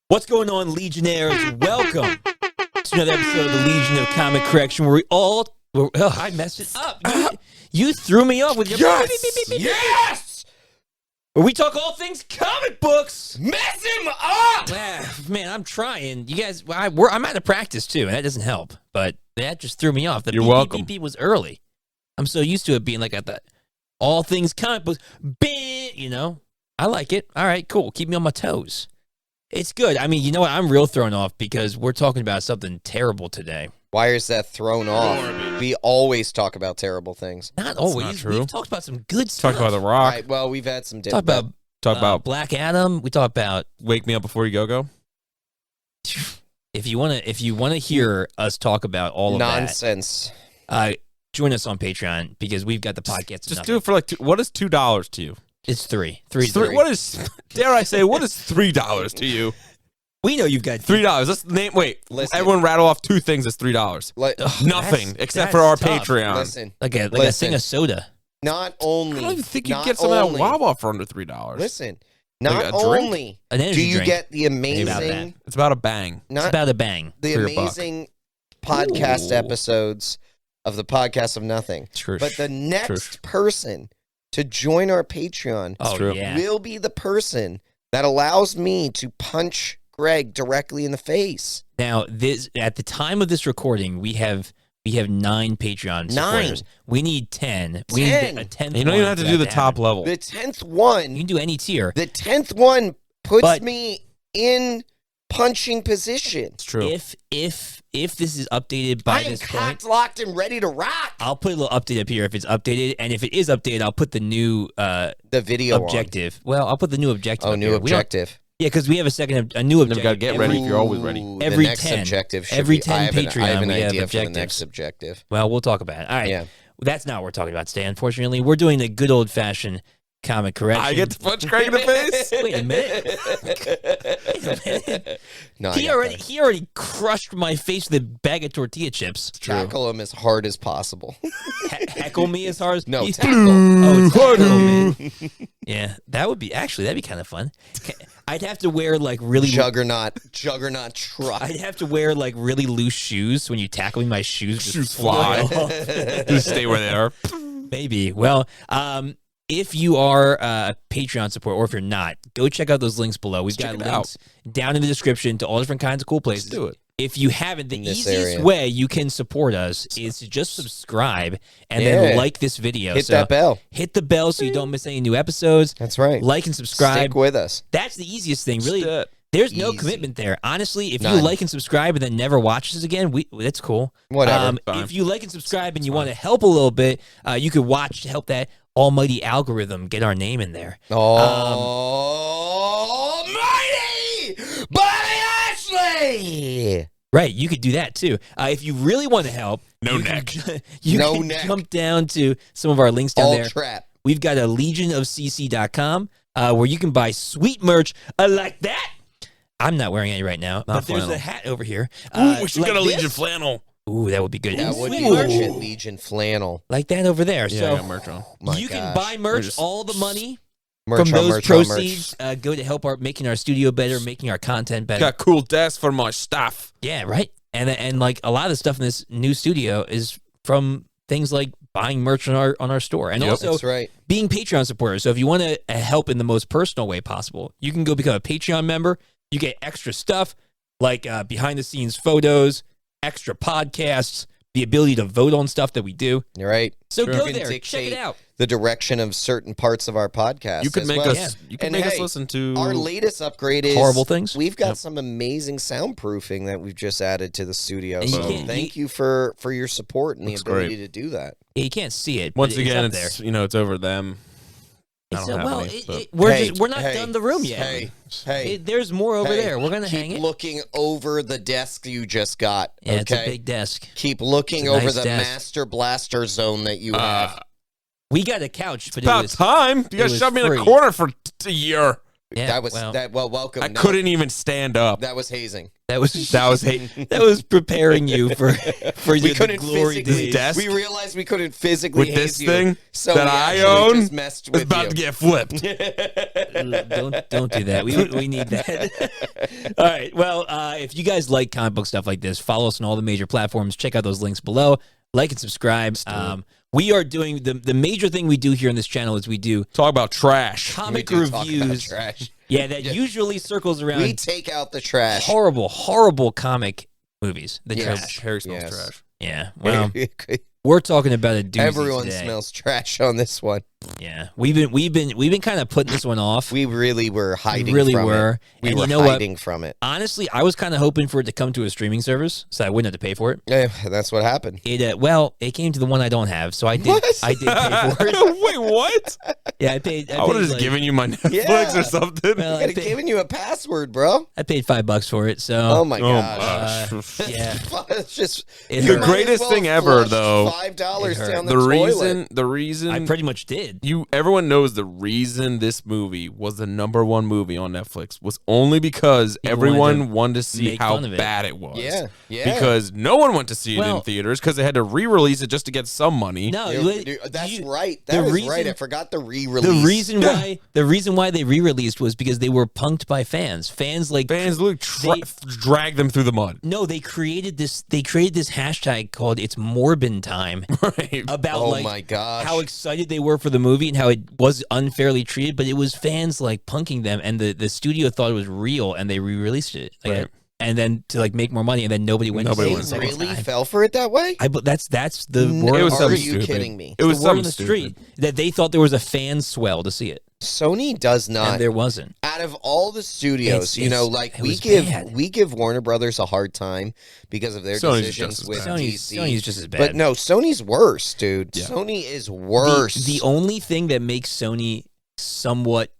What's going on, Legionnaires? Welcome to another episode of the Legion of Comic Correction, where I messed it up. You threw me off with your Yes! Where we talk all things comic books. Mess him up! Man, I'm trying. You guys, I'm out of practice too, and that doesn't help. But that just threw me off. The You're welcome. beep was early. I'm so used to it being like at the all things comic books. You know, I like it. All right, cool. Keep me on my toes. It's good. I mean, you know what? I'm real thrown off because we're talking about something terrible today. Why is that thrown off? We always talk about terrible things. Not always. not true. We've talked about some good stuff. Talk about The Rock. Right, well, we've had some Talk different... about Black Adam. We talk about Wake Me Up Before You Go. if you wanna hear us talk about all of nonsense. that, join us on Patreon because we've got the podcast. Just do it for like what is $2 to you? It's three. What is? Dare I say? What is $3 to you? We know you've got $3. Let's name. Wait, Listen. everyone rattle off two things. That's $3. Nothing except for our that's tough. Patreon. Listen, like a thing of soda. not I only... don't even think you not can get some of that only- Wawa for under $3. Listen, Like not a drink? only An energy do you drink. get the About that. amazing... It's about a bang. It's Not about a bang. the for your buck. amazing podcast Ooh. episodes of the Podcast of Nothing, Trush. but the next Trush. person to join our Patreon Oh true. yeah. will be the person that allows me to punch Greg directly in the face. Now, this at the time of this recording, we have 9 Patreon 9. supporters. We need 10. We 10. need a 10th. You don't even one have to for do that the top happen. level. The 10th one, You can do any tier. the 10th one puts But- me in punching position. It's true. If this is updated by I am this point, cocked, locked, and ready to rock. I'll put a little update up here if it's updated, and if it is updated, I'll put the new The video objective. Well, I'll put the new objective. On. Oh, up new here. We don't- objective. Yeah, because we have a new objective. Never gotta get ready if you're always ready. Ooh, Every the next 10. objective should Every be, 10 I have Patreon, I have an we have idea for the objectives. next objective. Well, we'll talk about it. All right. Yeah. That's not what we're talking about today. Unfortunately, we're doing the good old fashioned comic correction. I get to punch Craig in the face. Wait a minute. Wait a minute. No, He already crushed my face with a bag of tortilla chips. tackle him as hard as possible. Heckle me as hard as No, He's- tackle. Oh, it's tackle me. Yeah, that'd be kind of fun. I'd have to wear like really. Juggernaut truck. I'd have to wear like really loose shoes. So when you tackle me, my shoes just Shoes fly fly. off. Just stay where they are. Maybe. Well, if you are a Patreon supporter, or if you're not, go check out those links below. We've got check it links down in the description to all different kinds of cool places. Let's do it. If you haven't, the In this easiest area. way you can support us is to just subscribe and Yeah. then like this video. Hit So that bell. hit the bell so you don't miss any new episodes. That's right. Like and subscribe. Stick with us. That's the easiest thing. Really, Just do it. there's no Easy. commitment there. Honestly, if you None. like and subscribe and then never watch us again, that's cool. Whatever. Fine. If you like and subscribe and you want to help a little bit, you could watch to help that almighty algorithm get our name in there. Almighty Bobby Ashley. Right, you could do that too. If you really want to help, No you neck. Can, you No can neck. jump down to some of our links down All there. trap. We've got a legionofcc.com where you can buy sweet merch like that. I'm not wearing any right now, but there's flannel. a hat over here. Ooh, we should like get a this. Legion flannel. Ooh, that would be good. That Ooh, would sweet be merch. Legion flannel. Like that over there. Yeah, I so got merch on. My you can gosh. buy merch. just- All the money Merch from on those merch on merch. proceeds go to help making our studio better, making our content better. Got cool desk for my staff. Yeah, right. And like a lot of the stuff in this new studio is from things like buying merch on our store, and Yep. also That's right. being Patreon supporters. So if you want to help in the most personal way possible, you can go become a Patreon member. You get extra stuff like behind the scenes photos, extra podcasts, the ability to vote on stuff that we do. You're right. So Sure. go You can there, check dictate it out. the direction of certain parts of our podcast. You could as make well. us. Yeah. You could And make us hey, listen to Our latest upgrade is Horrible things. We've got Yep. some amazing soundproofing that we've just added to the studio. And you So can't- thank you for your support and Looks the ability great. to do that. Yeah, you can't see it. Once but again, it's up it's there. it's over them. I It's, don't have well, any, but- we're not Hey, done the room yet. Hey, There's more over hey, there. We're gonna hang keep it. looking over the desk you just got. Yeah, okay, it's a big desk. keep looking It's a over nice the desk. master blaster zone that you have. We got a couch, but About time. You it guys was shoved me in free. a corner for a year. Yeah, welcome. I couldn't even stand up. That was hazing. That was preparing you for We the couldn't glory physically. days. We realized we couldn't physically With haze this you, thing so that we I actually own, just messed It's with about you. to get flipped. Don't do that. We need that. All right. Well, if you guys like comic book stuff like this, follow us on all the major platforms. Check out those links below. Like and subscribe. We are doing the major thing we do here on this channel is we do Talk about trash. comic We do talk about reviews. trash. Yeah, that usually circles around We take out the trash. horrible comic movies. The Yes. trash. Harry smells Yes. trash. Yeah. Well, we're talking about a doozy Everyone today. smells trash on this one. Yeah, we've been kind of putting this one off. We really were hiding. really from were. It. We And were you know what? hiding from it. Honestly, I was kind of hoping for it to come to a streaming service, so I wouldn't have to pay for it. Yeah, that's what happened. It came to the one I don't have, so I did. What? I did pay for it. Wait, what? Yeah, I paid. I would have just like, given you my Netflix Yeah. or something. Well, I could have given you a password, bro. I paid $5 for it. So Oh my Oh, gosh. gosh. yeah, It's just It you hurt. might greatest as well thing ever, flush though. $5 It hurt. down the toilet. reason I pretty much did. everyone knows the reason this movie was the #1 movie on Netflix was only because People everyone wanted to see make how fun of it. bad it was. Yeah, yeah. Because no one went to see it Well- in theaters because they had to re-release it just to get some money. No, That's you- right. the That is reason- right. I forgot the re-release. The reason why they re-released was because they were punked by fans. Fans Fans drag them through the mud. No, they created this hashtag called "It's Morbin Time" Right. about Oh like my gosh. how excited they were for the movie and how it was unfairly treated, but it was fans like punking them, and the studio thought it was real, and they re-released it, like, Right. and then to like make more money, and then nobody went. Nobody to went see to it see the it. second really time. fell for it that way? That's the No, word. It was Are something you stupid. kidding me? It was the word on something the stupid. street that they thought there was a fan swell to see it, Sony does not. and there wasn't. Out of all the studios, it we was give bad. we give Warner Brothers a hard time because of their Sony's decisions just as with bad. DC. Sony's just as bad. But no, Sony's worse, dude. Yeah. Sony is worse. The only thing that makes Sony somewhat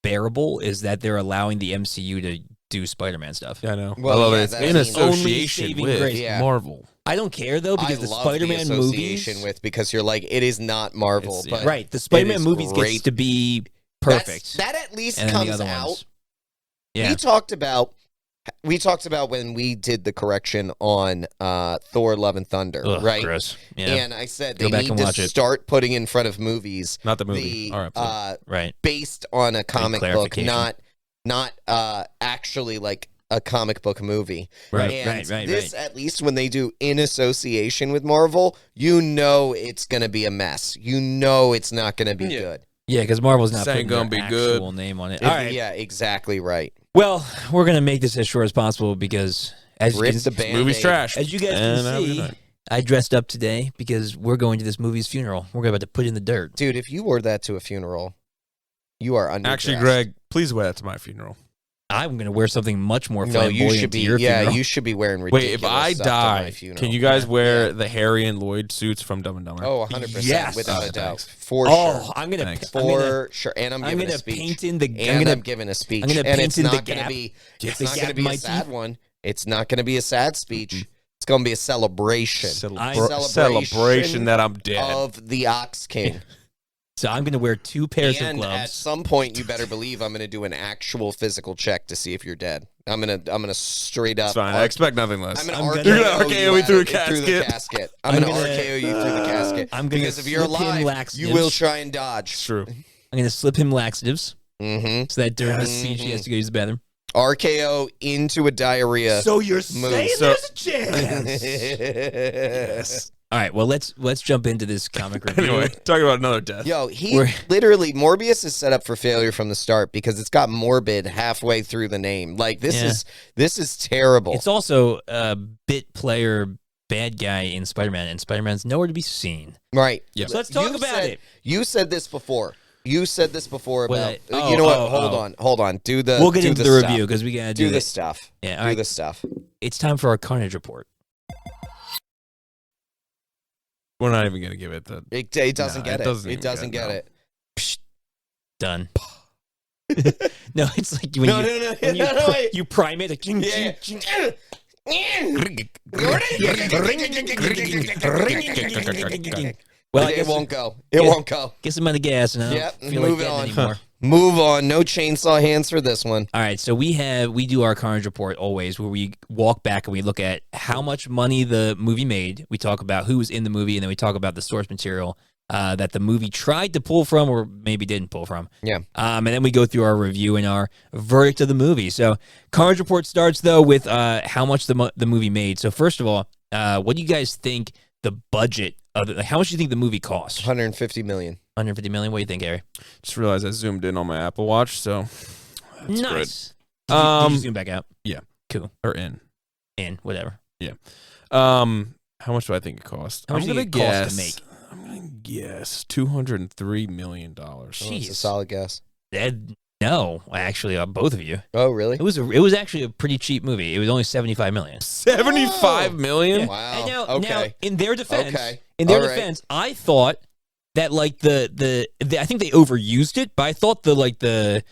bearable is that they're allowing the MCU to do Spider-Man stuff. Yeah, I know. Well, I love yeah, it. It's that's in the association only saving with grace. Yeah. Marvel. I don't care though because I the love Spider-Man the association movies, with because you're like it is not Marvel, It's- but right? The Spider-Man is movies gets great. to be that's- perfect, That at least and then the comes other out. ones. Yeah, We talked about when we did the correction on Thor: Love and Thunder, Ugh, right? gross. Yeah, And I said Go they back need and to watch it. start putting in front of movies Not the movie. the All right. right. based on a comic book, clarification. not actually like a comic book movie. Right. And right. this, at least when they do in association with Marvel, you know it's going to be a mess. You know it's not going to be Yeah. good. Yeah, because Marvel's not This ain't putting their gonna be good. actual name on it. All right. Yeah, exactly right. Well, we're gonna make this as short as possible because as Rip you the can, Band-Aid. Movie's trash. as you guys And have a can good see, night. I dressed up today because we're going to this movie's funeral. We're about to put in the dirt. Dude, if you wore that to a funeral, you are underdressed. Actually, Greg, please wear that to my funeral. I'm going to wear something much more No, flamboyant you should to be. your Yeah, funeral. you should be wearing Wait, ridiculous if I stuff to my die, funeral. can you guys Yeah. wear the Harry and Lloyd suits from Dumb and Dumber? Oh, 100%, Yes. without a Oh, doubt, thanks. for Oh, sure, I'm gonna, Thanks. I'm gonna, for sure. And I'm I'm giving gonna a speech. paint in the. And I'm gonna I'm giving a speech, I'm gonna and paint it's in the not going to gap. be. It's The not going to gap be a Mikey. sad one. It's not going to be a sad speech. It's going to be a celebration Celebration that I'm dead. of the Ox King. So I'm gonna wear 2 pairs of And at gloves. some point, you better believe I'm going to do an actual physical check to see if you're dead. I'm gonna straight up. It's fine. I expect nothing less. I'm gonna I'm RKO, gonna RKO you through a through the casket. casket. I'm I'm gonna gonna- RKO you through the casket. I'm gonna Because if you're slip him alive, you laxatives. will try and dodge. It's true. I'm gonna slip him laxatives Mm-hmm. so that during his speech he has to go use the bathroom. RKO into a diarrhea. So you're move. saying So- there's a chance? Yes. All right. Well, let's jump into this comic review. Anyway, talking about another death. Yo, We're- literally Morbius is set up for failure from the start because it's got morbid halfway through the name. Like this is terrible. It's also a bit player bad guy in Spider-Man, and Spider-Man's nowhere to be seen. right. Yeah. So let's talk You about said- it. You said this before. You said this before Well, about. You know what? oh, Hold on. Do the. We'll get do into the the stuff. review because we gotta Do do the this. stuff. Yeah. All Do right. the stuff. It's time for our Carnage report. We're not even gonna give it the. It doesn't get it. doesn't It even doesn't get get it, it. Done. No, it's like when No, you no, no, when you, no, no, wait. you prime it. Like, ching, Yeah. ching, ching. Well, I It guess won't go. It won't go. Guess I'm out of gas, and I don't Yep, feel like moving that on. anymore. Move on. No chainsaw hands for this one. All right, so we do our Carnage report always, where we walk back and we look at how much money the movie made. We talk about who was in the movie, and then we talk about the source material that the movie tried to pull from, or maybe didn't pull from. Yeah. And then we go through our review and our verdict of the movie. So Carnage report starts though with how much the movie made. So first of all, what do you guys think the budget of it? Like, how much do you think the movie cost? 150 million. 150 million. What do you think, Gary? Just realized I zoomed in on my Apple Watch, so that's Nice. good. Did you zoom back out? Yeah. Cool. Or in. Whatever. Yeah. How much do I think it cost? How much do you think it cost to make? I'm gonna guess $203 million. Oh, it's a Jeez. solid guess. No, actually, both of you. Oh, really? It was actually a pretty cheap movie. It was only 75 million. 75 million? Wow. And now, in their defense, Okay. in their All right. defense, I thought that like the I think they overused it, but I thought the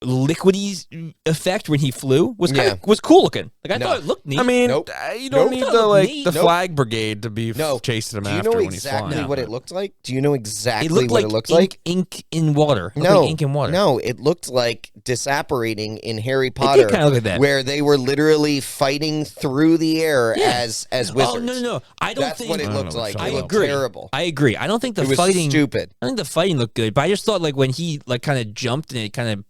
liquidy effect when he flew was was cool looking. Like I thought it looked neat. I mean, Nope. you don't Nope. need the Neat. the Nope. flag brigade to be No. chasing him Do you after know when he's exactly flying. what it looked like? Do you know exactly it looked what like it looked like? ink in water. It looked No, like ink in water. No, it looked like disapparating in Harry It Potter, did kind of look like that. where they were literally fighting through the air as wizards. Oh no! I don't That's think what it I don't looked know like. what It you're looked agree. terrible. I agree. I don't think the It was fighting. stupid. I think the fighting looked good, but I just thought like when he like kind of jumped and it kind of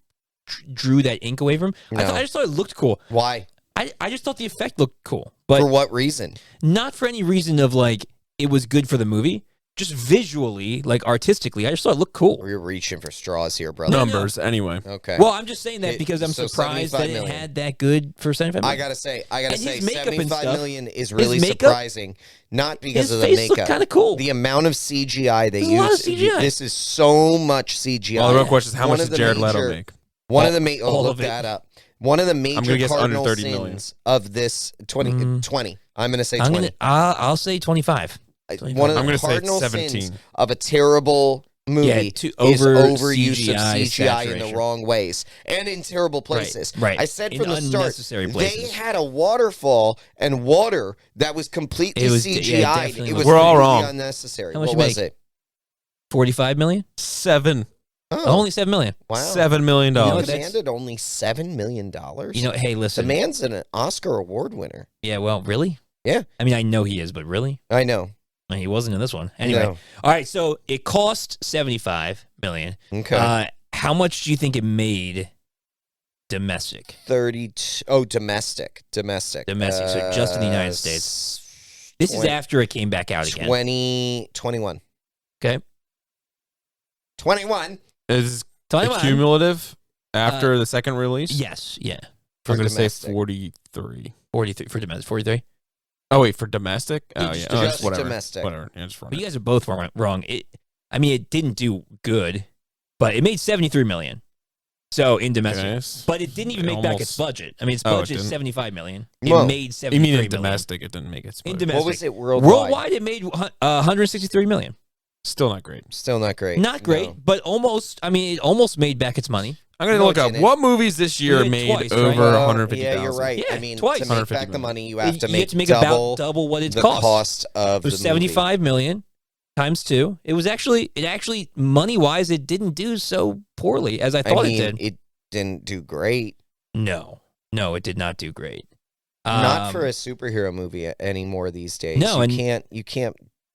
drew that ink away from him. No. I just thought it looked cool. Why? I just thought the effect looked cool, but For what reason? not for any reason of like it was good for the movie. Just visually, like artistically, I just thought it looked cool. We're reaching for straws here, brother. Numbers, anyway. Okay. Well, I'm just saying that It- because I'm so surprised that 75 it million. had that good for 75 I million. gotta say, And his makeup and 75 stuff. million is really makeup- surprising. Not because His of the face makeup. looked kind of cool. The amount of CGI they There's a lot of use. CGI. This is so much CGI. Well, the real question is how One much of did the Jared Leto major- make? One of the all look of it. that up. One of the major gonna guess under cardinal 30 million. sins of this 20. I'm going to say I'm 20. I'll say 25. One of I'm the gonna say cardinal 17. sins of a terrible movie to is over overuse of CGI CGI in the saturation. wrong ways and in terrible places. right. I said In from the start, unnecessary they places. had a waterfall and water that was completely It was- yeah, CGI. definitely It was. was We're all completely wrong. unnecessary. How much What you was make? it? 45 million? 7 Oh, Only 7 million. wow. $7 million. You know, He that's- demanded only $7 million. You know, hey, the listen. man's an Oscar award winner. Yeah, well, really? Yeah. I mean, I know he is, but really? I know. He wasn't in this one. Anyway. No. All right, so it cost 75 million. Okay. How much do you think it made domestic? 32. Oh, domestic. Domestic. So just in the United States. This is after it came back out again. 21. Okay. 21. Is 21. cumulative after the second release? Yes, yeah. I'm going to say domestic. 43. 43 for domestic. 43. Oh, wait, for domestic? Oh, Just yeah. Oh, just whatever. domestic. Whatever. Yeah, just But you guys are both wrong. It didn't do good, but it made 73 million. So in domestic, Yes. but it didn't even make back its budget. I mean, its Oh, it budget is didn't? 75 million. It Whoa. made You 73 mean in million. domestic, it didn't make it. In split. domestic. What was it worldwide? Worldwide, it made 163 million. Still not great. Still not great. Not great, No. but almost. I mean, it almost made back its money. I'm going to No, look it up didn't. what movies this year did made twice, right? over Well, 150,000. Yeah, you're right. Yeah, I mean, twice. to make 150 back the million. money, you have to You make, have to make double, about double what it the cost. cost of It was the 75 million times 2. It actually money wise, it didn't do so poorly as I movie. thought I mean, it did. it didn't do great. No, it did not do great. Not for a superhero movie anymore these days. No, and-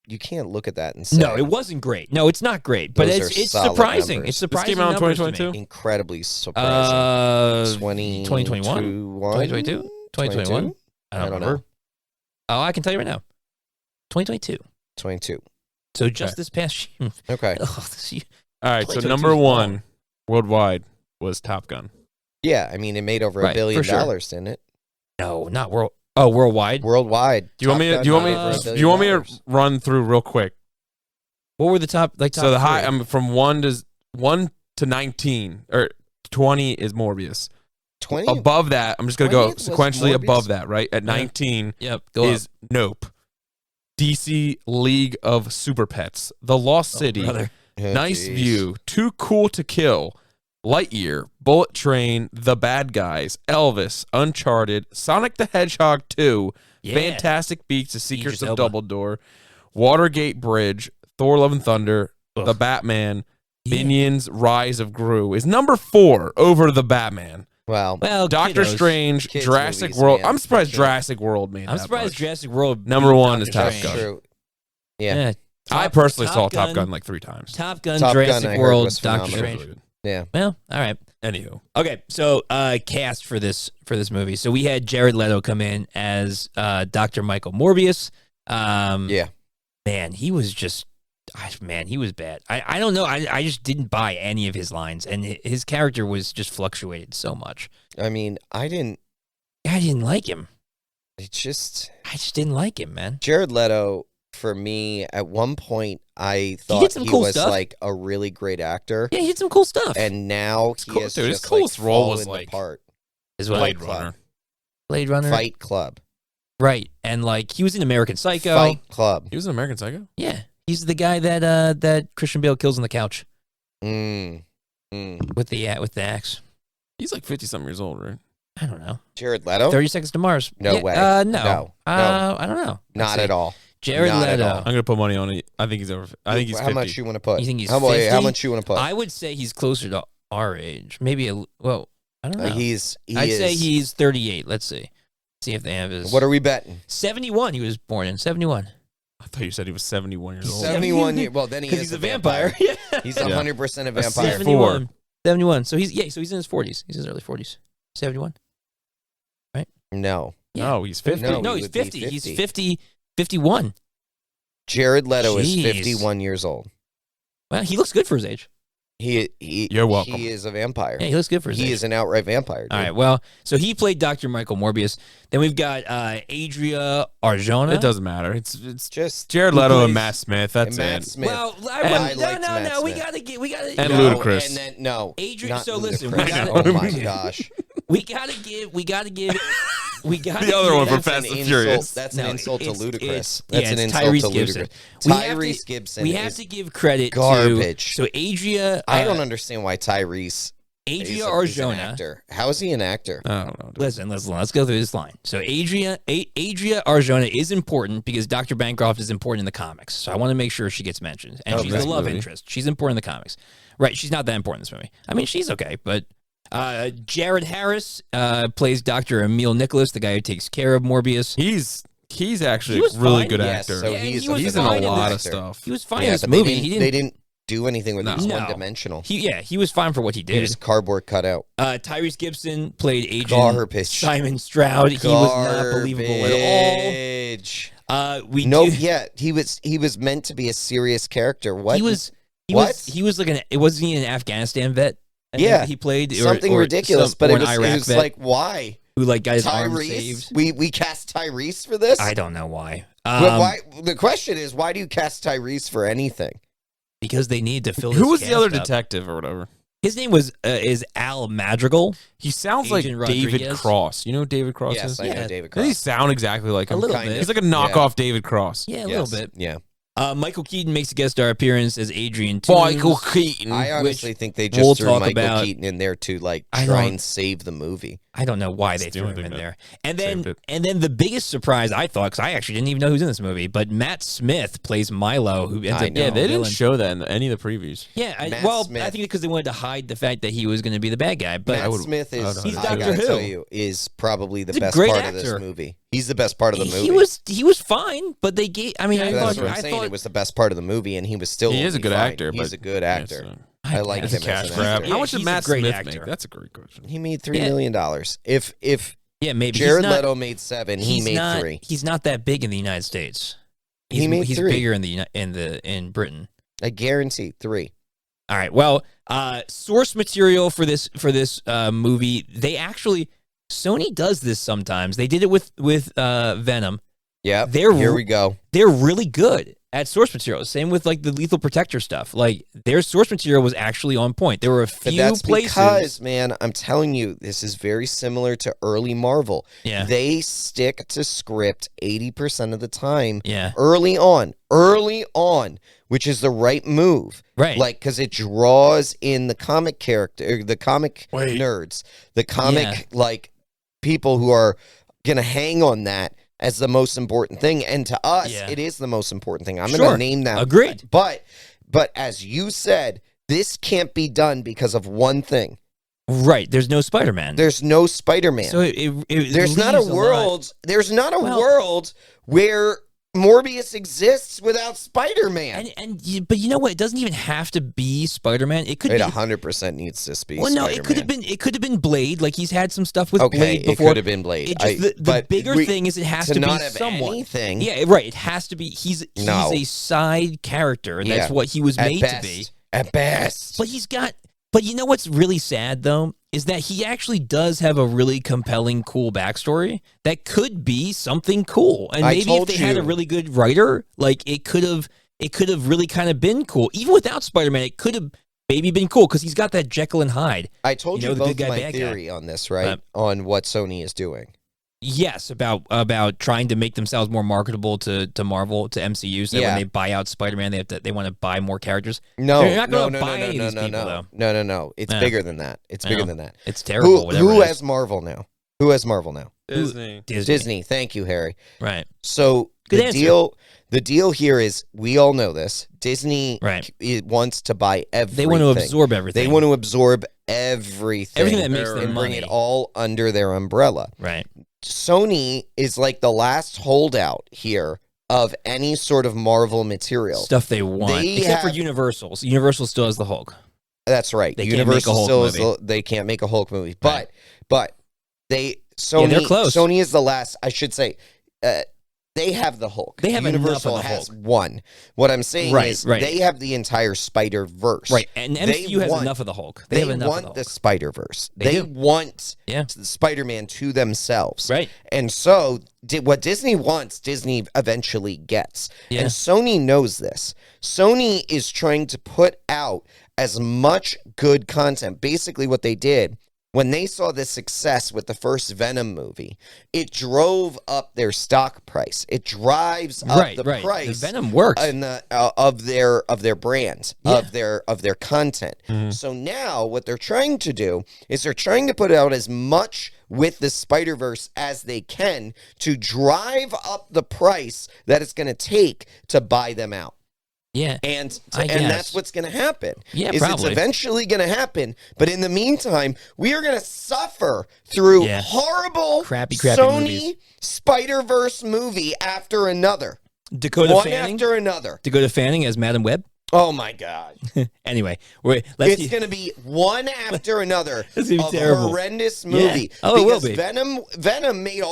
you can't look at that and say No, it wasn't great. No, it's not great, but Those it's are solid surprising. numbers. It's This surprising. came out in numbers to me. 2022? incredibly surprising. 2021? 2022? 2021? I don't remember. Oh, I can tell you right now. 2022. 22. So just Okay. this past year. Okay. Ugh, this year. All right, so 2022 number is long. 1 worldwide was Top Gun. Yeah, I mean, it made over Right, $1 billion, for sure. didn't it? No, not world. Oh, worldwide. Worldwide. Do you want me to? Top Do you want Gun me? made over $1 Do billion. you want me to run through real quick? What were the top? Like top So the high, three? from 1 to 19 or 20 is Morbius. 20? Above that, I'm just gonna 20 go was sequentially Morbius? above that. Right at 19 Yep. Go is Nope. DC League of Super Pets, The Lost up. City, Oh, brother. Oh, Nice geez. View, Too Cool to Kill, Lightyear, Bullet Train, The Bad Guys, Elvis, Uncharted, Sonic the Hedgehog 2, Yeah. Fantastic Beasts: The Secrets Idris of Elba. Dumbledore, Watergate Bridge, Thor: Love and Thunder, Ugh. The Batman, Minions Rise of Gru is number 4 over the Batman. Well, Doctor kiddos. Strange, Kids Jurassic movies, World. man. I'm surprised For sure. Jurassic World made I'm that surprised much. Jurassic World Number beat 1 is Doctor Top Strange. Gun. true. Yeah. I personally saw Top Gun like 3 times. Top Gun, Top Gun, Jurassic I heard, World, was Doctor phenomenal. Strange. Yeah. Well, all right. Anywho, Okay, so cast for this movie. So we had Jared Leto come in as Dr. Michael Morbius. Yeah. Man, he was just, he was bad. I don't know. I just didn't buy any of his lines, and his character was just fluctuated so much. I mean, I didn't like him. I just didn't like him, man. Jared Leto, for me, at one point, I did thought some he cool was stuff. like a really great actor. Yeah, he did some cool stuff. And now he cool- has dude, his just coolest like role was, fallen like, apart. Is what Blade Club. Runner. Blade Runner, Fight Club. right? And like he was in American Psycho. Fight Club. He was an American Psycho? Yeah, he's the guy that Christian Bale kills on the couch Mm. with the axe. He's like 50-something years old, right? I don't know. Jared Leto? 30 Seconds to Mars. No Yeah, way. No. No. I don't know. Not at all. Jared Not at Leto. all. I'm going to put money on it. I think he's over. I think he's 50. How much you want to put? You think he's how 50? much you want to put? I would say he's closer to our age. Maybe I don't know. He I'd is. say he's 38. Let's see. See if they have his. What are we betting? 71. He was born in 71. I thought you said he was 71 years old. 71 years. Well, then he is Because he's a vampire. Yeah. He's 100% a vampire. 71. 71. So he's in his 40s. He's in his early 40s. 71. No. Yeah. No, he's 50. No, No, he he's would be 50. He's 50. 50. 51. Jared Leto is Jeez. 51 years old. Well, he looks good for his age. You're welcome. He is a vampire. Yeah, he looks good for his age. He is an outright vampire. Dude. All right, well, so he played Dr. Michael Morbius. Then we've got Adria Arjona. It doesn't matter. It's Just Jared Who Leto plays- and Matt Smith. That's and Matt it. Smith. Well, I liked no, Matt we Smith. gotta And no, Ludacris. And then, no. Adrian- not so listen, Ludacris. we gotta- Oh my gosh. we gotta give The other one for That's Fast an and insult. Furious. That's No, an insult to it's- Ludacris. it's- That's yeah, an it's insult Tyrese to Gibson. Ludacris. We have to- Tyrese Gibson. We have is to give credit garbage. to so Adria. I don't understand why Tyrese is Adria an Arjona. actor. How is he an actor? I don't know. dude. Listen. Let's go through this line. So Adria Arjona is important because Dr. Bancroft is important in the comics. So I want to make sure she gets mentioned, and Oh, she's this the love movie. interest. She's important in the comics, right? She's not that important in this movie. I mean, she's okay, but Jared Harris plays Dr. Emil Nicholas, the guy who takes care of Morbius. He's actually He was a really fine. good Yes, actor. so Yeah, he's he was He's in fine a in lot this. of stuff. He was fine Yeah, in this but movie. they didn't do anything with it. It was No. one-dimensional. He was fine for what he He did. was cardboard cutout. Tyrese Gibson played Agent Garbage. Simon Stroud. He was not believable at Garbage. all. He was meant to be a serious character. What? He was like wasn't he an Afghanistan vet? I think Yeah. that he played Something or ridiculous, but or it an was Iraq vet like, why? who like got his arm Tyrese? saved. We cast Tyrese for this? I don't know why. But why? The question is, why do you cast Tyrese for anything? Because they need to fill. Who his was the other cast up. detective or whatever? His name is Al Madrigal. He sounds Agent like David Rodriguez. Cross. You know who David Cross Yes, is? I know Yeah. David Doesn't he Cross. sound exactly like him? A little Kinda. bit. He's like a knockoff David Cross. Yeah, a Yes, little bit. Yeah. Michael Keaton makes a guest star appearance as Adrian Toomes. Michael Keaton. I honestly think they we'll just threw talk Michael about- Keaton in there to like I try don't- and save the movie. I don't know why they It's the threw only him in thing there. saved And it. then the biggest surprise I thought, because I actually didn't even know who's in this movie, but Matt Smith plays Milo, who ends I up know. Yeah, being they the didn't villain. show that in any of the previews. Yeah, Matt well, Smith. I think because they wanted to hide the fact that he was going to be the bad guy. But Matt would- Smith I is, would He's I Doctor gotta Who. tell you, is probably the He's a best great part of this actor. movie. He's the best part of the movie. he was fine, but they gave. I mean, Yeah, I That's thought what I'm saying. It was the best part of the movie, and he was still. He is a only good fine. actor. He's but a good actor. Yes, I like guess. him It's a cash as an grab. actor. Yeah, How much did he's a Matt great Smith actor. make? That's a great question. He made $3 Yeah. million. If yeah, maybe Jared he's not, Leto made 7, he he's made not, 3. He's not that big in the United States. He made he's 3. bigger in Britain. I guarantee 3. All right. Well, source material for this movie, they actually Sony does this sometimes. They did it with Venom. Yeah. They're Here we go. They're really good at source material. Same with like the Lethal Protector stuff. Like their source material was actually on point. There were a But few that's places. because, man, I'm telling you, this is very similar to early Marvel. Yeah. They stick to script 80% of the time. Yeah. Early on, which is the right move. Right. Like, because it draws in the comic character, the comic Wait. nerds, the comic, Yeah. like, people who are going to hang on that as the most important thing. And to us, Yeah. it is the most important thing. I'm Sure. going to name that. Agreed. But as you said, This can't be done because of one thing. Right. There's no Spider-Man. There's no Spider-Man. So there's not a world. There's not a world where Morbius exists without Spider-Man. But you know what? It doesn't even have to be Spider-Man. It could. It be 100% needs to be. Well, no, Spider-Man. it could have been Blade. Like he's had some stuff with Blade it before. could have been Blade. The bigger thing is it has to be not have someone. Anything. Yeah, right. It has to be. He's a side character, and that's what he was made to be. At best. But he's got. But you know what's really sad though is that he actually does have a really compelling, cool backstory that could be something cool. And maybe if they had a really good writer, like it could have really kind of been cool. Even without Spider-Man, it could have maybe been cool because he's got that Jekyll and Hyde. I told you both my theory on this, right? On what Sony is doing. Yes, about trying to make themselves more marketable to Marvel, to MCU. So when they buy out Spider-Man, they want to buy more characters. No, they're not going to buy any of these people, though. No. It's bigger than that. It's bigger than that. It's terrible. Who has Marvel now? Who has Marvel now? Disney. Thank you, Harry. Right. So the deal here is we all know this. Disney wants to buy everything. They want to absorb everything. They want to absorb everything. Everything that makes them and money. bring it all under their umbrella. Right. Sony is like the last holdout here of any sort of Marvel material. Stuff they want. Except for Universal. Universal still has the Hulk. That's right. They Universal can't make a still Hulk is they can't make a Hulk movie. But they're close. Sony is the last, I should say, they have the Hulk. They have Universal enough of the has Hulk. one. What I'm saying is they have the entire Spider-Verse. Right, and MCU has enough of the Hulk. They have enough want of the Hulk. the Spider-Verse. They want the Spider-Man to themselves. Right. And so what Disney wants, Disney eventually gets. Yeah. And Sony knows this. Sony is trying to put out as much good content. Basically what they did when they saw the success with the first Venom movie, it drove up their stock price. It drives up the price. The Venom works of their brand, of their content. Mm-hmm. So now what they're trying to do is they're trying to put out as much with the Spider-Verse as they can to drive up the price that it's going to take to buy them out. Yeah, and that's what's going to happen. Yeah, It's eventually going to happen. But in the meantime, we are going to suffer through horrible, crappy Sony movies. Spider-Verse movie after another. Dakota One Fanning after another. Dakota Fanning as Madam Web. Oh my God! Anyway, it's going to be one after another of a horrendous movie. Yeah. Oh, it will be. Venom made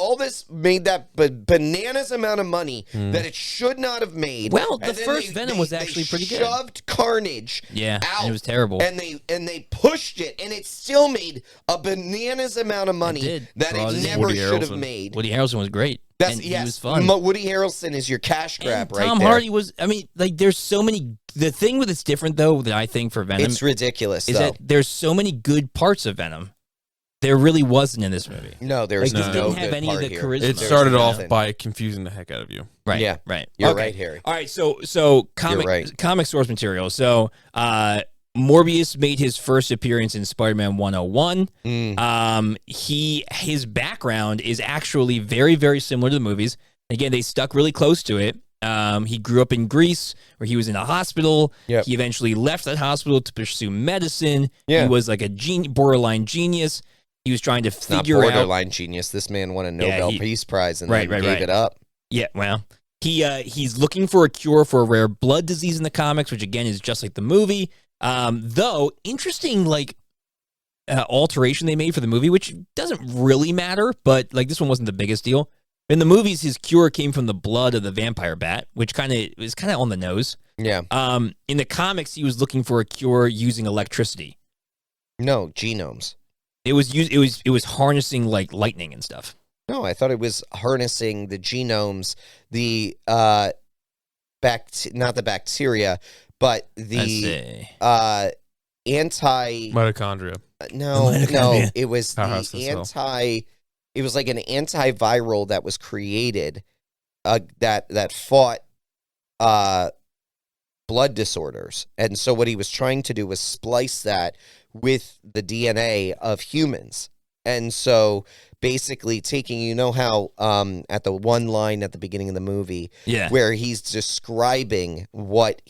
that bananas amount of money that it should not have made. Well, the first Venom was actually pretty good. Shoved Carnage out. And it was terrible. And they pushed it, and it still made a bananas amount of money that it never should have made. Woody Harrelson was great. He was fun. Woody Harrelson is your cash grab, right? Tom Hardy was. I mean, there's so many. The thing with it's different though that I think for Venom, it's ridiculous. Is that there's so many good parts of Venom. There really wasn't in this movie. No, there's no didn't have any of the charisma. It started off by confusing the heck out of you. Right. Yeah. Right. You're right, Harry. All right. So comic source material. So Morbius made his first appearance in Spider-Man 101. His background is actually very, very similar to the movies. Again, they stuck really close to it. He grew up in Greece, where he was in a hospital. Yep. He eventually left that hospital to pursue medicine. Yeah. He was like a borderline genius. He was trying to figure out. Not borderline genius. This man won a Nobel Peace Prize and then gave it up. Yeah, well, he's looking for a cure for a rare blood disease in the comics, which again is just like the movie. Though interesting, alteration they made for the movie, which doesn't really matter, but this one wasn't the biggest deal. In the movies, his cure came from the blood of the vampire bat, which is kind of on the nose. Yeah. In the comics, he was looking for a cure using electricity. No, genomes. It was harnessing lightning and stuff. No, I thought it was harnessing the genomes, not the bacteria, but the mitochondria. No, it was It was like an antiviral that was created that fought blood disorders. And so what he was trying to do was splice that with the DNA of humans. And so basically taking, how at the one line at the beginning of the movie where he's describing what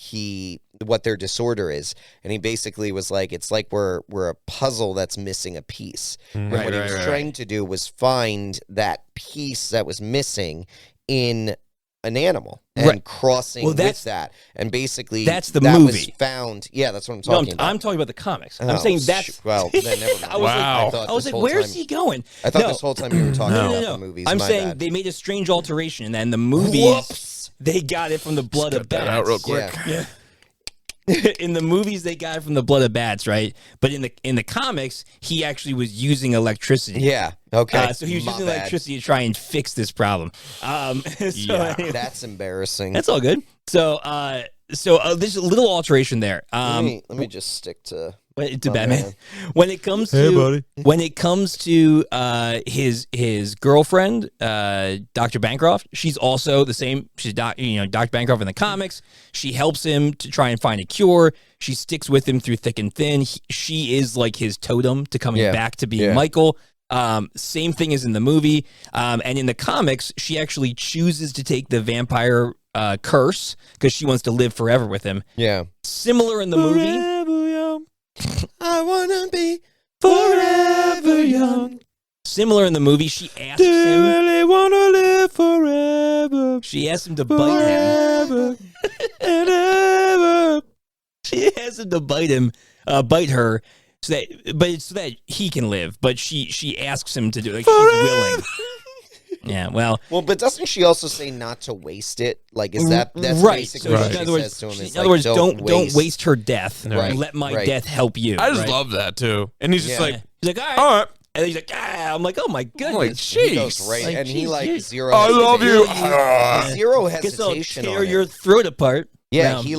what their disorder is, and he basically was like, it's like we're a puzzle that's missing a piece. And what he was trying to do was find that piece that was missing in an animal and crossing with that, and basically that's the that movie was found. Yeah, that's what I'm talking about. I'm talking about the comics. I'm saying that's well. Then never mind. I was like, where's he going? I thought this whole time you were talking about the movies. I'm saying bad. they made a strange alteration, and then the movies they got it from the blood of bats. Out real quick. Yeah. In the movies, they got it from the blood of bats, right? But in the comics, he actually was using electricity. Yeah. Okay. So he was using electricity to try and fix this problem. Anyway, that's embarrassing. that's all good. So there's a little alteration there. Let me just stick to Batman. When it comes to his girlfriend, Dr. Bancroft, she's also the same. She's Dr. Bancroft in the comics. She helps him to try and find a cure. She sticks with him through thick and thin. She is like his totem to coming back to being Michael. Same thing as in the movie. And in the comics, she actually chooses to take the vampire curse because she wants to live forever with him. Yeah. Similar in the movie. I wanna be forever young. Similar in the movie, she asks him. Really wanna live forever. She asks him to bite him. And ever. She asks him to bite her, so that he can live. But she asks him to do it. Like she's willing. Yeah, well, but doesn't she also say not to waste it? Like, is that's right? basically what she says to him? In other words, don't waste her death. Right. Let my death help you. I just love that too. And he's just like, he's like, all right. And he's like, I'm like, oh my goodness. Like, he goes jeez. right, and he geez. zero. I love you. Zero Guess I'll hesitation. tear your throat apart. Yeah, he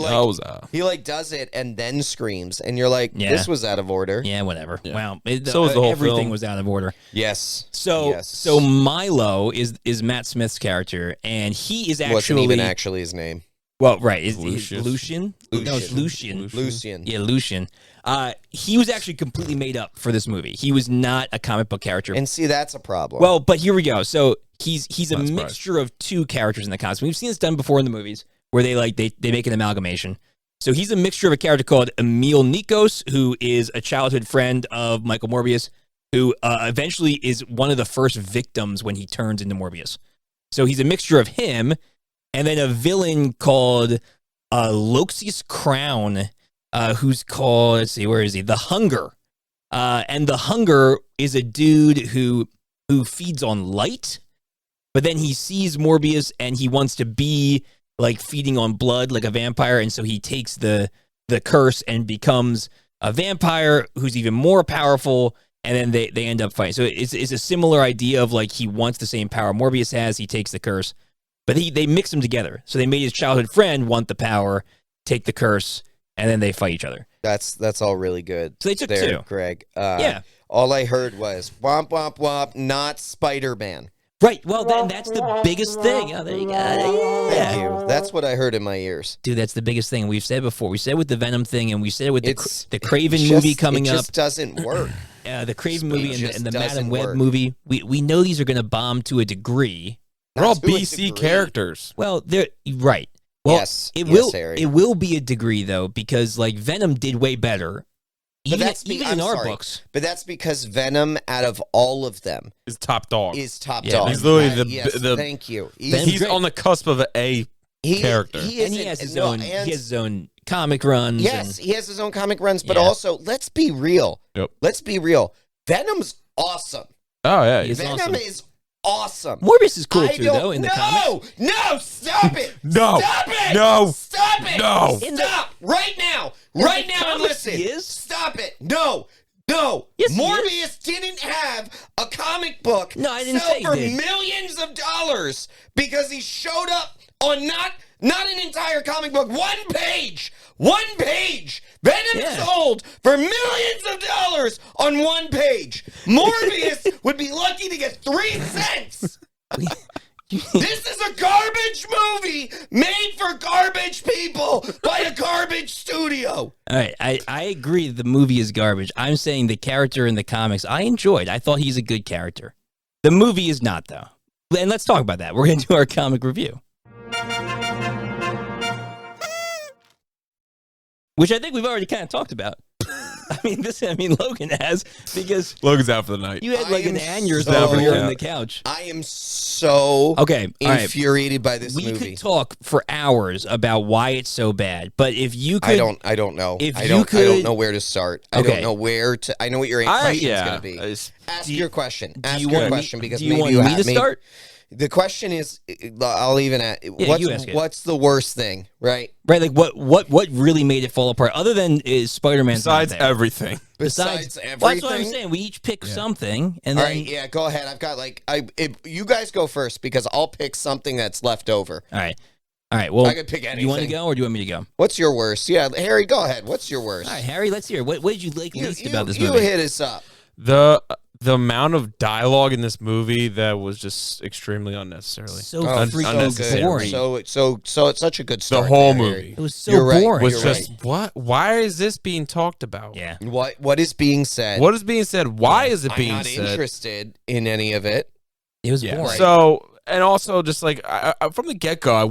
does it and then screams, and you're like, this was out of order. Yeah, whatever. Yeah. Wow, So was the whole everything film. was out of order. Yes. So Milo is Matt Smith's character, and he is wasn't even actually his name. Well, right, is Lucius. Lucian? No, it's Lucian. Lucian. Yeah, Lucian. He was actually completely made up for this movie. He was not a comic book character. And see, that's a problem. Well, but here we go. So he's a Not surprised. mixture of two characters in the comics. We've seen this done before in the movies, where they make an amalgamation. So he's a mixture of a character called Emil Nikos, who is a childhood friend of Michael Morbius, who eventually is one of the first victims when he turns into Morbius. So he's a mixture of him, and then a villain called Loxius Crown, who's called, let's see, where is he? The Hunger. And the Hunger is a dude who feeds on light, but then he sees Morbius and he wants to be like feeding on blood like a vampire, and so he takes the curse and becomes a vampire who's even more powerful, and then they end up fighting. So it's a similar idea of like he wants the same power Morbius has, he takes the curse, but they mix them together. So they made his childhood friend want the power, take the curse, and then they fight each other. That's all really good. So they took there, two. Greg. Yeah. All I heard was womp womp womp, not Spider-Man. Right. Well, then that's the biggest thing. Oh, there you go. Yeah. Thank you. That's what I heard in my ears. Dude, that's the biggest thing. We've said before. We said with the Venom thing, and we said it with the Craven it movie coming it up. just doesn't work. The Craven movie and the doesn't Madam Web work. movie. We know these are going to bomb to a degree. They're all To a BC degree. characters. Well, they're right. Well, Yes. it Yes, will. Harry. It will be a degree though, because like Venom did way better. But Even, that's even I'm in our sorry, books. But that's because Venom, out of all of them, Is top dog. is top Yeah, dog. He's literally Yes, the thank you. Venom's he's great. on the cusp of an A character. And he has his own. He has his own comic runs. Yes, he has his own comic runs, but Yeah. also, let's be real. Yep. Let's be real. Venom's awesome. Oh yeah. He's Venom awesome. is awesome. Morbius is cool I too, don't- though. In the comics. No, stop it. No. Stop it. No. Stop it. No. Stop right now. In Right the now and comics, listen. he is? Stop it. No. No. Yes, he Morbius didn't have a comic book No, I didn't sell say he for did. millions of dollars because he showed up on not an entire comic book, one page. One page. Venom sold for millions of dollars on one page. Morbius would be lucky to get 3 cents. This is a garbage movie made for garbage people by a garbage studio. All right, I agree the movie is garbage. I'm saying the character in the comics I enjoyed. I thought he's a good character. The movie is not, though. And let's talk about that. We're going to do our comic review. which I think we've already kind of talked about. I mean, Logan has, because Logan's out for the night. you had like an aneurysm so- over here on the couch. I am so Okay, all right. infuriated by this We movie. could talk for hours about why it's so bad, but if you could, I don't know. If I you don't could- know where to start. I Okay. don't know where to. I know what your question is going to be. Ask Do you- your question. do Ask you your want question me, because do you maybe want you me have to start? The question is, I'll even ask. you ask it. What's the worst thing? Right. Right, like what really made it fall apart, other than is Spider-Man's Besides not there. everything. Besides everything. Well, that's what I'm saying. We each pick something, and All then right. Yeah. Go ahead. I've got you guys go first because I'll pick something that's left over. all right. Well, I could pick anything. you want to go, or do you want me to go? What's your worst? Yeah, Harry, go ahead. What's your worst? All right, Harry, let's hear. What did you like least about this you movie? hit us up. The amount of dialogue in this movie that was just extremely unnecessarily. So Oh, freaking unnecessary. boring. So it's such a good start. The whole there, movie Harry. It was so You're right. boring. was You're just what? Why is this being talked about? Yeah. What is being said? What is being said? Why is it I'm being not said? interested in any of it. It was Yeah. boring. So and also just like from the get go, I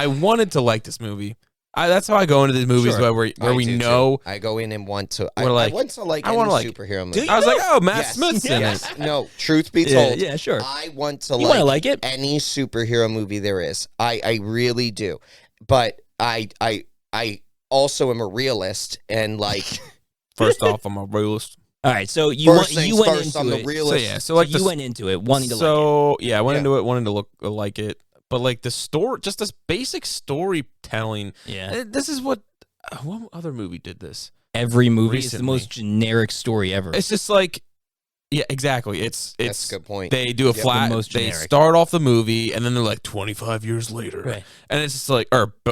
wanted to like this movie. That's how I go into these movies Sure. where I we do, know. too. I go in and want to. I We're like, want to like I any wanna like- superhero Do movie. you? I was like, oh, Matt Yes. Smith's in it. Yes. No. Truth be yeah, told, yeah, sure. I want to You want to like like it? any superhero movie there is. I really do. But I also am a realist and like First off, I'm a realist. All right, so you first things went first, I'm into the it. realist. So So like you the went into it wanting to like it. So yeah, I went Yeah. into it wanting to look like it, but like the story, just this basic storytelling. Yeah. This is what other movie did this? Every movie is the Recently. most generic story ever. It's just like, yeah, exactly. It's That's a good point. They do a Yep. flat. The most They generic. start off the movie, and then they're like 25 years later, Right. and it's just like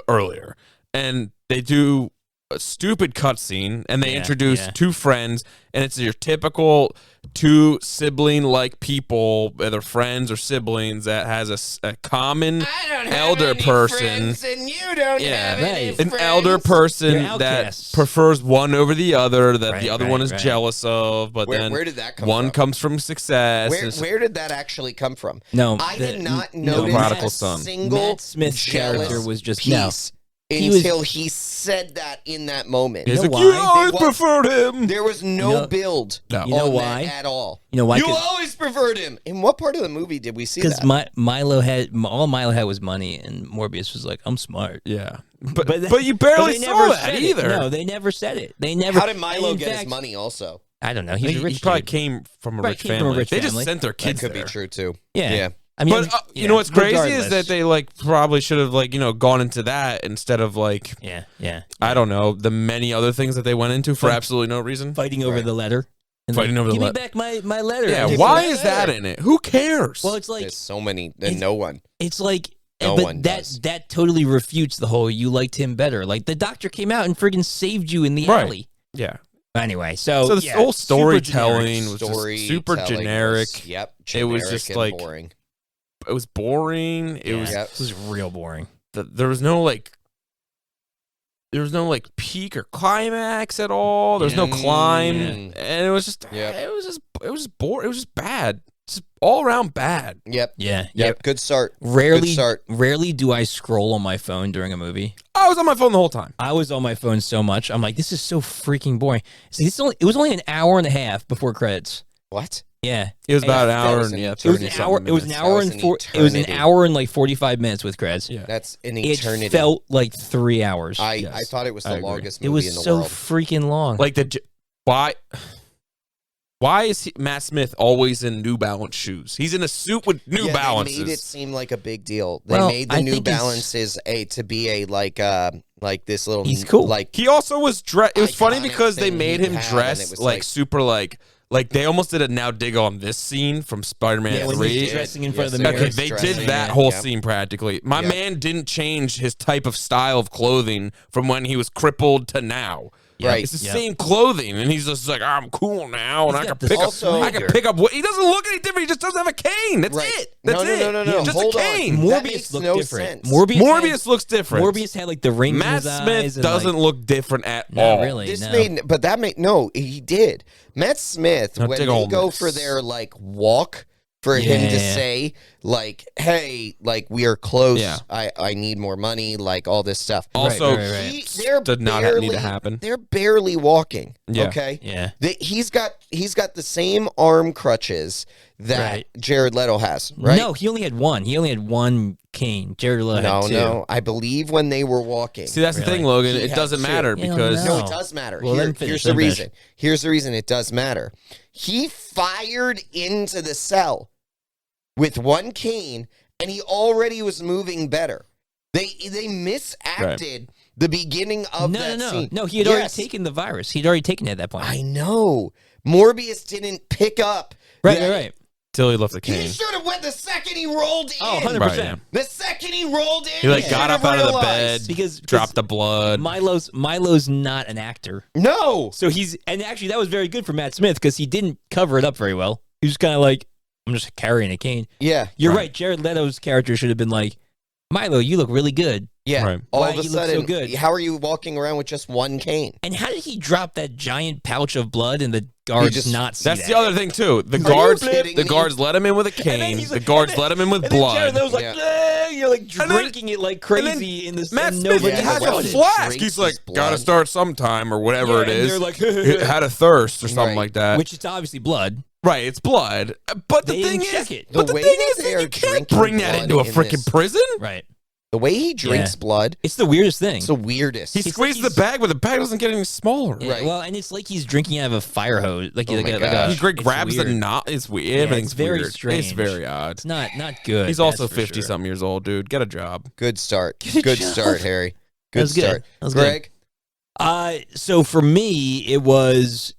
earlier, and they do a stupid cutscene, and they Yeah, introduce yeah. two friends, and it's your typical two sibling-like people, whether friends or siblings, that has a common elder person. and you don't have any An elder person They're that outcasts. prefers one over the other, that Right, the other right, one is right. jealous of, but then Where did that come one from? comes from success. Where did that actually come from? No, I did not no, notice Prodigal a son. single Matt Smith's jealous character was just piece He was- until he said that in that moment. He's You know like, you why? always They wa- preferred him. There was no You know- build No. You know on why? that at all. You know why? You always preferred him. In what part of the movie did we see Because that? Milo had all Milo had was money, and Morbius was like, "I'm smart." Yeah, but But- you But barely they saw never that said it. either. No, they never said it. They never. How did Milo in get his fact- money also? I don't know. I He's think a rich he probably dude. came from a Probably rich came from a family. rich They just family. sent their That kids could there. be true too. Yeah. Yeah. I mean, But you know what's crazy is that regardless. they like probably should have like gone into that instead of like Yeah, yeah. I don't know the many other things that they went into for absolutely no reason. Fighting over Right. the letter. And Fighting like, over the Give me letter. back my letter. Yeah, It's why like- is that in it? Who cares? Well, it's like There's so many, and it's- no one. it's like. No but one that does. that totally refutes the whole you liked him better. Like the doctor came out and friggin' saved you in the Right. alley. yeah. Anyway, so So this whole super storytelling was Storytelling just super was- generic. Yep. It was generic just and like- boring. It was boring. It Yeah, was Yep. this was real boring. there was no like peak or climax at all. There's no Yeah. climb, Yeah. and it was just Yep. it was just boring. It was just bad. Just all around bad. Yep. Yeah, Yep. Good start. Rarely, Good start. rarely do I scroll on my phone during a movie. I was on my phone the whole time. I was on my phone so much. I'm like, this is so freaking boring. See, it was only an hour and a half before credits. What? Yeah, It was about an that hour was and an yeah, it was 30 an something hour. It was an minutes. hour That was and an four. It was an eternity. hour and like 45 minutes with credits. Yeah. That's an It eternity. felt like 3 hours. I Yes. thought it was I the agree. longest it movie was in the so world. freaking long. Like why is Matt Smith always in New Balance shoes? He's in a suit with New Yeah, Balances. They made it seem like a big deal. They Well, made the I New think it's- Balances to be a like this little. He's cool. Like He also was dressed. It was funny iconic because they thing made he him had, and dress it was like like- super like they almost did a now dig on this scene from Spider-Man Yeah, when 3. he's dressing in front of the Yes, mirror. Okay, was they dressing, did that yeah. whole Yep. scene practically. My Yep. man didn't change his type of style of clothing from when he was crippled to now. Right. It's the Yep. same clothing, and he's just like, I'm cool now, and He's I can got the pick up. Also- I can pick up. He doesn't look any different. He just doesn't have a cane. That's Right. it. That's No, it. no, no, no, no. Just Hold a on. cane. That Morbius makes looked no different. sense. Morbius looks different. Morbius had like the rings Matt in his Smith eyes. And, doesn't like, look different at not all. really. This no. made, but that made no. He did. Matt Smith Now when dig they on go this. for their like walk for him to Yeah. say, like, hey, like, we are close. Yeah. I need more money, like, all this stuff. Also, right. They're did not need to happen. They're barely walking. Yeah. Okay. Yeah. He's got the same arm crutches that Right. Jared Leto has, right? No, he only had one. He only had one cane. Jared Leto had two. No. I believe when they were walking. See, that's the Really? thing, Logan. He It had doesn't two. matter Yeah, because No, no. it does matter. Well, let him finish, Here's let the him finish. reason. Here's the reason it does matter. He fired into the cell with one cane, and he already was moving better. They misacted the beginning of that scene. No, he had already taken the virus. He'd already taken it at that point. I know. Morbius didn't pick up. Right. till he left the He cane. should have went the second he rolled in. Oh, 100%. Right, yeah. The second he rolled in, He like should got have up out of the realized. bed, Because dropped the blood. Milo's not an actor. No. So and actually that was very good for Matt Smith because he didn't cover it up very well. He was kind of like, I'm just carrying a cane. Yeah. You're right. Jared Leto's character should have been like, Milo, you look really good. Yeah. Right. All Why of a he look so sudden, good? how are you walking around with just one cane? And how did he drop that giant pouch of blood and the guards just- not see That's that? the other thing too. The you guards, kidding the me? guards let him in with a And then cane. he's The like- guards and then- let him in with and then Jared blood. Leto's like, Yeah. you're like And then- drinking it like crazy in this. Matt and Smith nobody Yeah, has the a way he flask. drinks He's like, his gotta blood. start sometime or whatever it and is. they're like, He had a thirst or something Right. like that. which it's obviously blood. Right, it's blood. But the They thing didn't is, check it. but The the way thing that is, they that are you can't drinking bring that blood into a in freaking this- prison. Right. The way he drinks Yeah. blood, It's the weirdest thing. it's the weirdest. He It's squeezed like the bag, but the bag doesn't get any smaller. Yeah, Right. Well, and it's like he's drinking out of a fire hose. Like, Oh like, my a, like gosh. a, He it's grabs the weird. knot. It's weird. Yeah, Everything's it's very weird. strange. It's very odd. It's not good. He's also that's for 50 sure. something years old, dude. Get a job. Good start. Good Good job. start, Harry. That Good was good. start. That was good. Greg? So for me, it was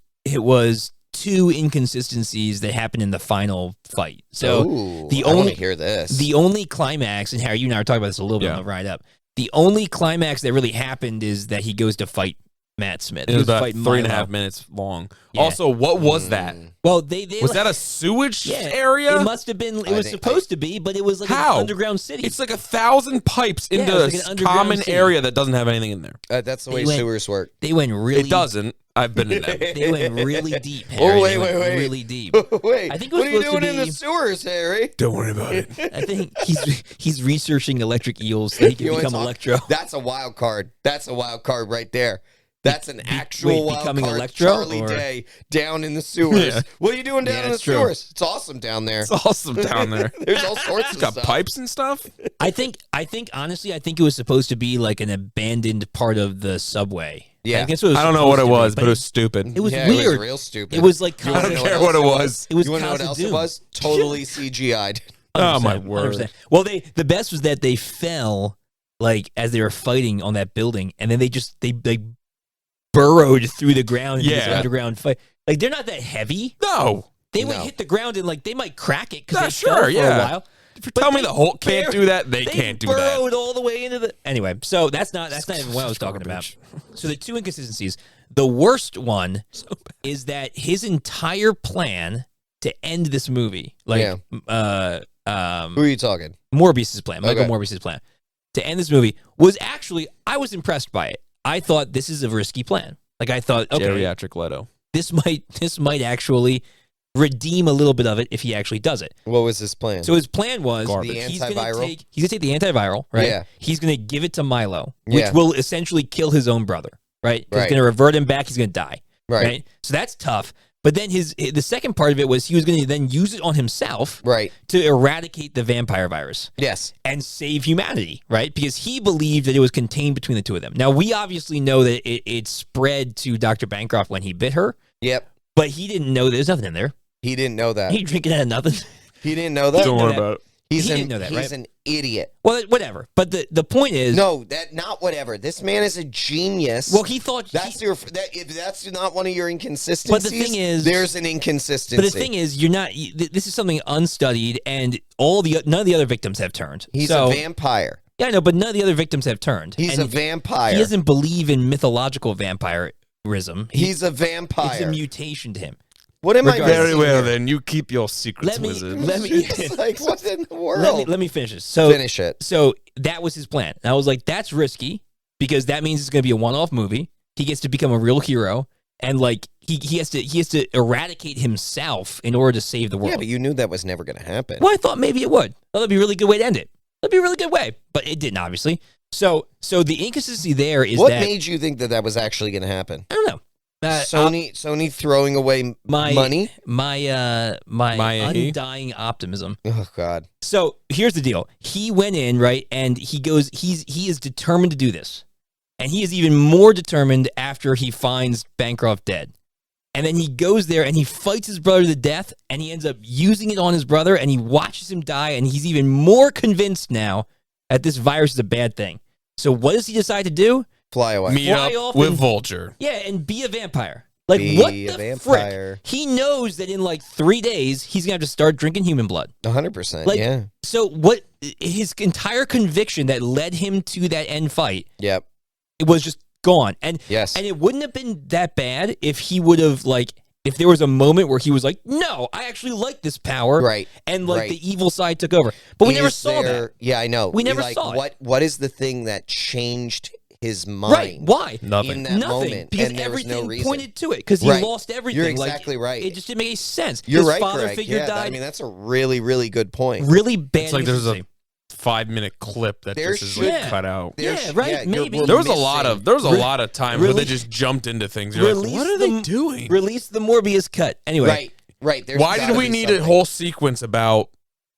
two inconsistencies that happened in the final fight. So Ooh, the I want only- to hear this. the only climax, and Harry, you and I were talking about this a little bit Yeah. on the ride up. The only climax that really happened is that he goes to fight Matt Smith. It He was goes to about fight 3.5 Milo. minutes long. Yeah. Also, what was that? Well, they Was that a sewage area? It must have been. It I was think- supposed to be, but it was like How? an underground city. It's like 1,000 pipes Yeah, into it was like an a underground common city. area that doesn't have anything in there. That's the way They went- sewers work. They went really. It doesn't. I've been in them. They went really deep. Oh, Harry. wait, They went wait. Really deep. Wait, I think it was what are you supposed doing to in be- the sewers, Harry? Don't worry about it. I think he's researching electric eels so he can You wanna become talk- Electro. That's a wild card. That's a wild card right there. That's an actual wait, wild becoming card. Electro, Charlie or- Day down in the sewers. Yeah. What are you doing down Yeah, in the it's true. sewers? It's awesome down there. It's awesome down there. There's all sorts It's of got stuff. pipes and stuff. I think honestly, I think it was supposed to be like an abandoned part of the subway. Yeah. I guess it was I don't know what it supposed to be, was, but it was stupid. it was Yeah, weird. It was real stupid. It was like You wanna I don't know care what what it else was. It was You want to know what else it Khazad-dûm. was? Totally CGI'd. Oh, my 100%, word. 100%. Well, the best was that they fell like as they were fighting on that building, and then they burrowed through the ground into this Yeah. underground fight. Like they're not that heavy. No. They would No. hit the ground and like they might crack it because Yeah, they sure, fell for yeah. a while. If you But tell me they the Hulk can't do that, they They can't do that. burrowed all the way into the anyway. So that's not even what I was talking about. So the two inconsistencies. The worst one is that his entire plan to end this movie, like Who are you talking? Morbius's plan, Michael Okay. Morbius's plan to end this movie was actually I was impressed by it. I thought this is a risky plan. Like I thought, okay, Geriatric Leto. this might actually redeem a little bit of it if he actually does it. What was his plan? So his plan was Garbage. The he's gonna antiviral? take the antiviral, right? Yeah. He's gonna give it to Milo, which Yeah. will essentially kill his own brother, right? 'Cause Right. It's gonna revert him back. He's gonna die, right. right? So that's tough. But then the second part of it was he was gonna then use it on himself Right. to eradicate the vampire virus Yes. and save humanity, right? Because he believed that it was contained between the two of them. Now we obviously know that it spread to Dr. Bancroft when he bit her, Yep. but he didn't know there's nothing in there. He didn't know that. He drinking out of nothing. He didn't know that. Don't Don't worry know that. about it. He's he an, didn't know that, he's right? an idiot. Well, whatever. But the point is, No, that not whatever. This man is a genius. well, he thought that's if that's not one of your inconsistencies. But the thing is- there's an inconsistency. But the thing is, you're not. This is something unstudied, and none of the other victims have turned. he's So, a vampire. Yeah, I know, but none of the other victims have turned. He's And a vampire. He doesn't believe in mythological vampirism. He's a It's a vampire. mutation to him. What am I Regardless. Very missing well, here? then. You keep your secrets, Let me- wizard. let me- It's like, what in the world? Let me finish this. So Finish it. So that was his plan. And I was like, that's risky because that means it's going to be a one-off movie. He gets to become a real hero, and like he has to eradicate himself in order to save the world. Yeah, but you knew that was never going to happen. Well, I thought maybe it would. Oh, that'd be a really good way to end it. That'd be a really good way, but it didn't, obviously. So the inconsistency there is what that made you think that was actually going to happen? I don't know. Sony throwing away money? My undying optimism. Oh God. So here's the deal. He went in, right, and he is determined to do this. And he is even more determined after he finds Bancroft dead. And then he goes there and he fights his brother to death, and he ends up using it on his brother, and he watches him die, and he's even more convinced now that this virus is a bad thing. So what does he decide to do? Fly away. Meet up with Vulture. Yeah, and be a vampire. Like, Be what a the vampire. frick? He knows that in like 3 days, he's going to have to start drinking human blood. 100%, Like, yeah. So what his entire conviction that led him to that end fight, Yep. it was just gone. And Yes. and it wouldn't have been that bad if he would have, like, if there was a moment where he was like, no, I actually like this power. Right. And like Right. the evil side took over. But we never saw that. Yeah, I know. We never saw it. What is the thing that changed his mind? Right. Why? Nothing. In that moment, Because and there was everything no reason. pointed to it. Because he Right. lost everything. You're Like, exactly right. It just didn't make any sense. You're His right, father Greg. figure Yeah, died. I mean, that's a really, really good point. Really bad. It's like there's a inconsistency. 5-minute clip that There just is should- like Yeah. cut out. Yeah, right, maybe. There was a lot of Re- times where they release- just jumped into things. You're like, Release what are they the- doing? Release the Morbius cut. Anyway. Right. Right. There's Why gotta did we be need something. a whole sequence about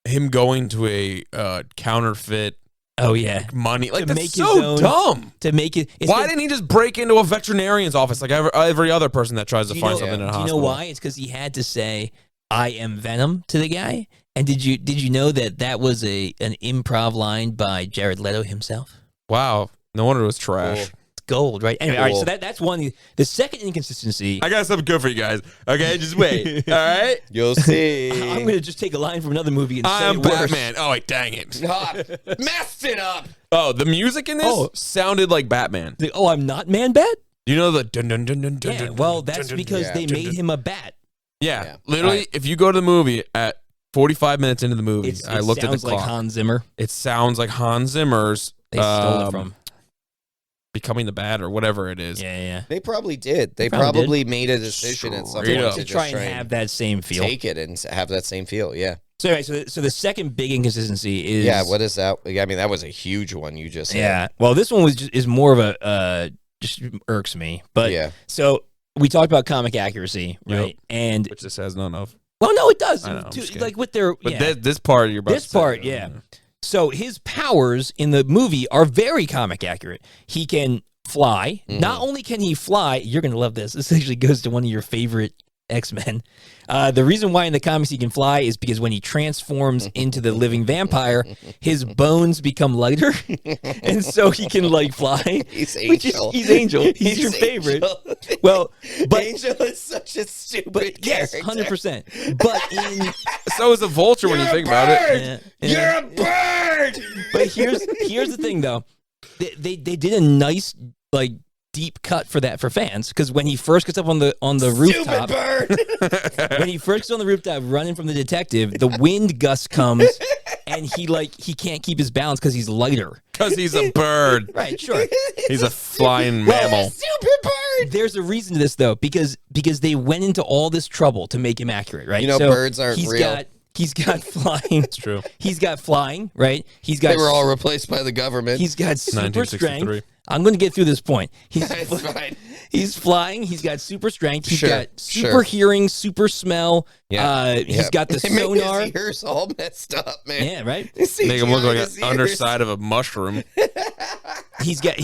him going to a counterfeit Oh, yeah. money? Like, To that's make his so own- dumb. To make it. Why didn't he just break into a veterinarian's office like every other person that tries to find something in a Do you hospital? know why? It's because he had to say, I am Venom to the guy. And did you know that was an improv line by Jared Leto himself? Wow. No wonder it was trash. Cool. It's gold, right? Anyway, all right, Cool. so that's one. The second inconsistency, I got something good for you guys. Okay, just wait. All right? You'll see. I'm going to just take a line from another movie and say I'm it worse. Batman. Oh, wait, dang it. Stop. Messed it up. Oh, the music in this sounded like Batman. Oh, I'm not Man-Bat? You know the dun dun dun dun dun. Yeah, dun, well, dun, that's dun, because yeah. they made him a bat. Yeah, Yeah. literally, Right. if you go to the movie at 45 minutes into the movie, It I looked at the sounds like clock. Hans Zimmer. It sounds like Hans Zimmer's They stole it from. Becoming the Bat or whatever it is. Yeah. They probably did. They probably probably made a decision at some Straight point up. to To try just and have that same feel. take it and have that same feel. Yeah. So anyway, so the second big inconsistency is Yeah. What is that? I mean, that was a huge one you just said. Yeah. Well, this one is more of a just irks me. But Yeah. so we talked about comic accuracy, Yep. right? And Which this has none of. well, no, it does. I know, I'm just kidding. Like with their But yeah. this part you're about This to say, part, yeah. So his powers in the movie are very comic accurate. He can fly. Mhm. Not only can he fly, you're going to love this. This actually goes to one of your favorite X-Men. The reason why in the comics he can fly is because when he transforms into the living vampire, his bones become lighter, and so he can like fly. He's Which is, Angel. he's Angel. He's your favorite. Angel. Well, but Angel is such a stupid yes, character. 100%. But in So is a vulture when you think about it. yeah. You're a bird. But here's the thing though, they did a nice like deep cut for that for fans because when he first gets up on the rooftop, Stupid bird. when he first gets on the rooftop running from the detective, the wind gust comes and he can't keep his balance because he's lighter. Because he's a bird. Right, sure. He's a flying mammal. Stupid bird. There's a reason to this though because they went into all this trouble to make him accurate, right? You know, birds aren't real. He's got flying. It's true. He's got flying, right? He's got They were all replaced by the government. he's got super 1963. strength. I'm going to get through this point. It's fine. He's flying. He's got super strength. He's Sure, got super sure. hearing, super smell. Yeah, He's got the They made sonar. His ears all messed up, man. Yeah, right. They Make him look CGI like his an ears. underside of a mushroom. He's got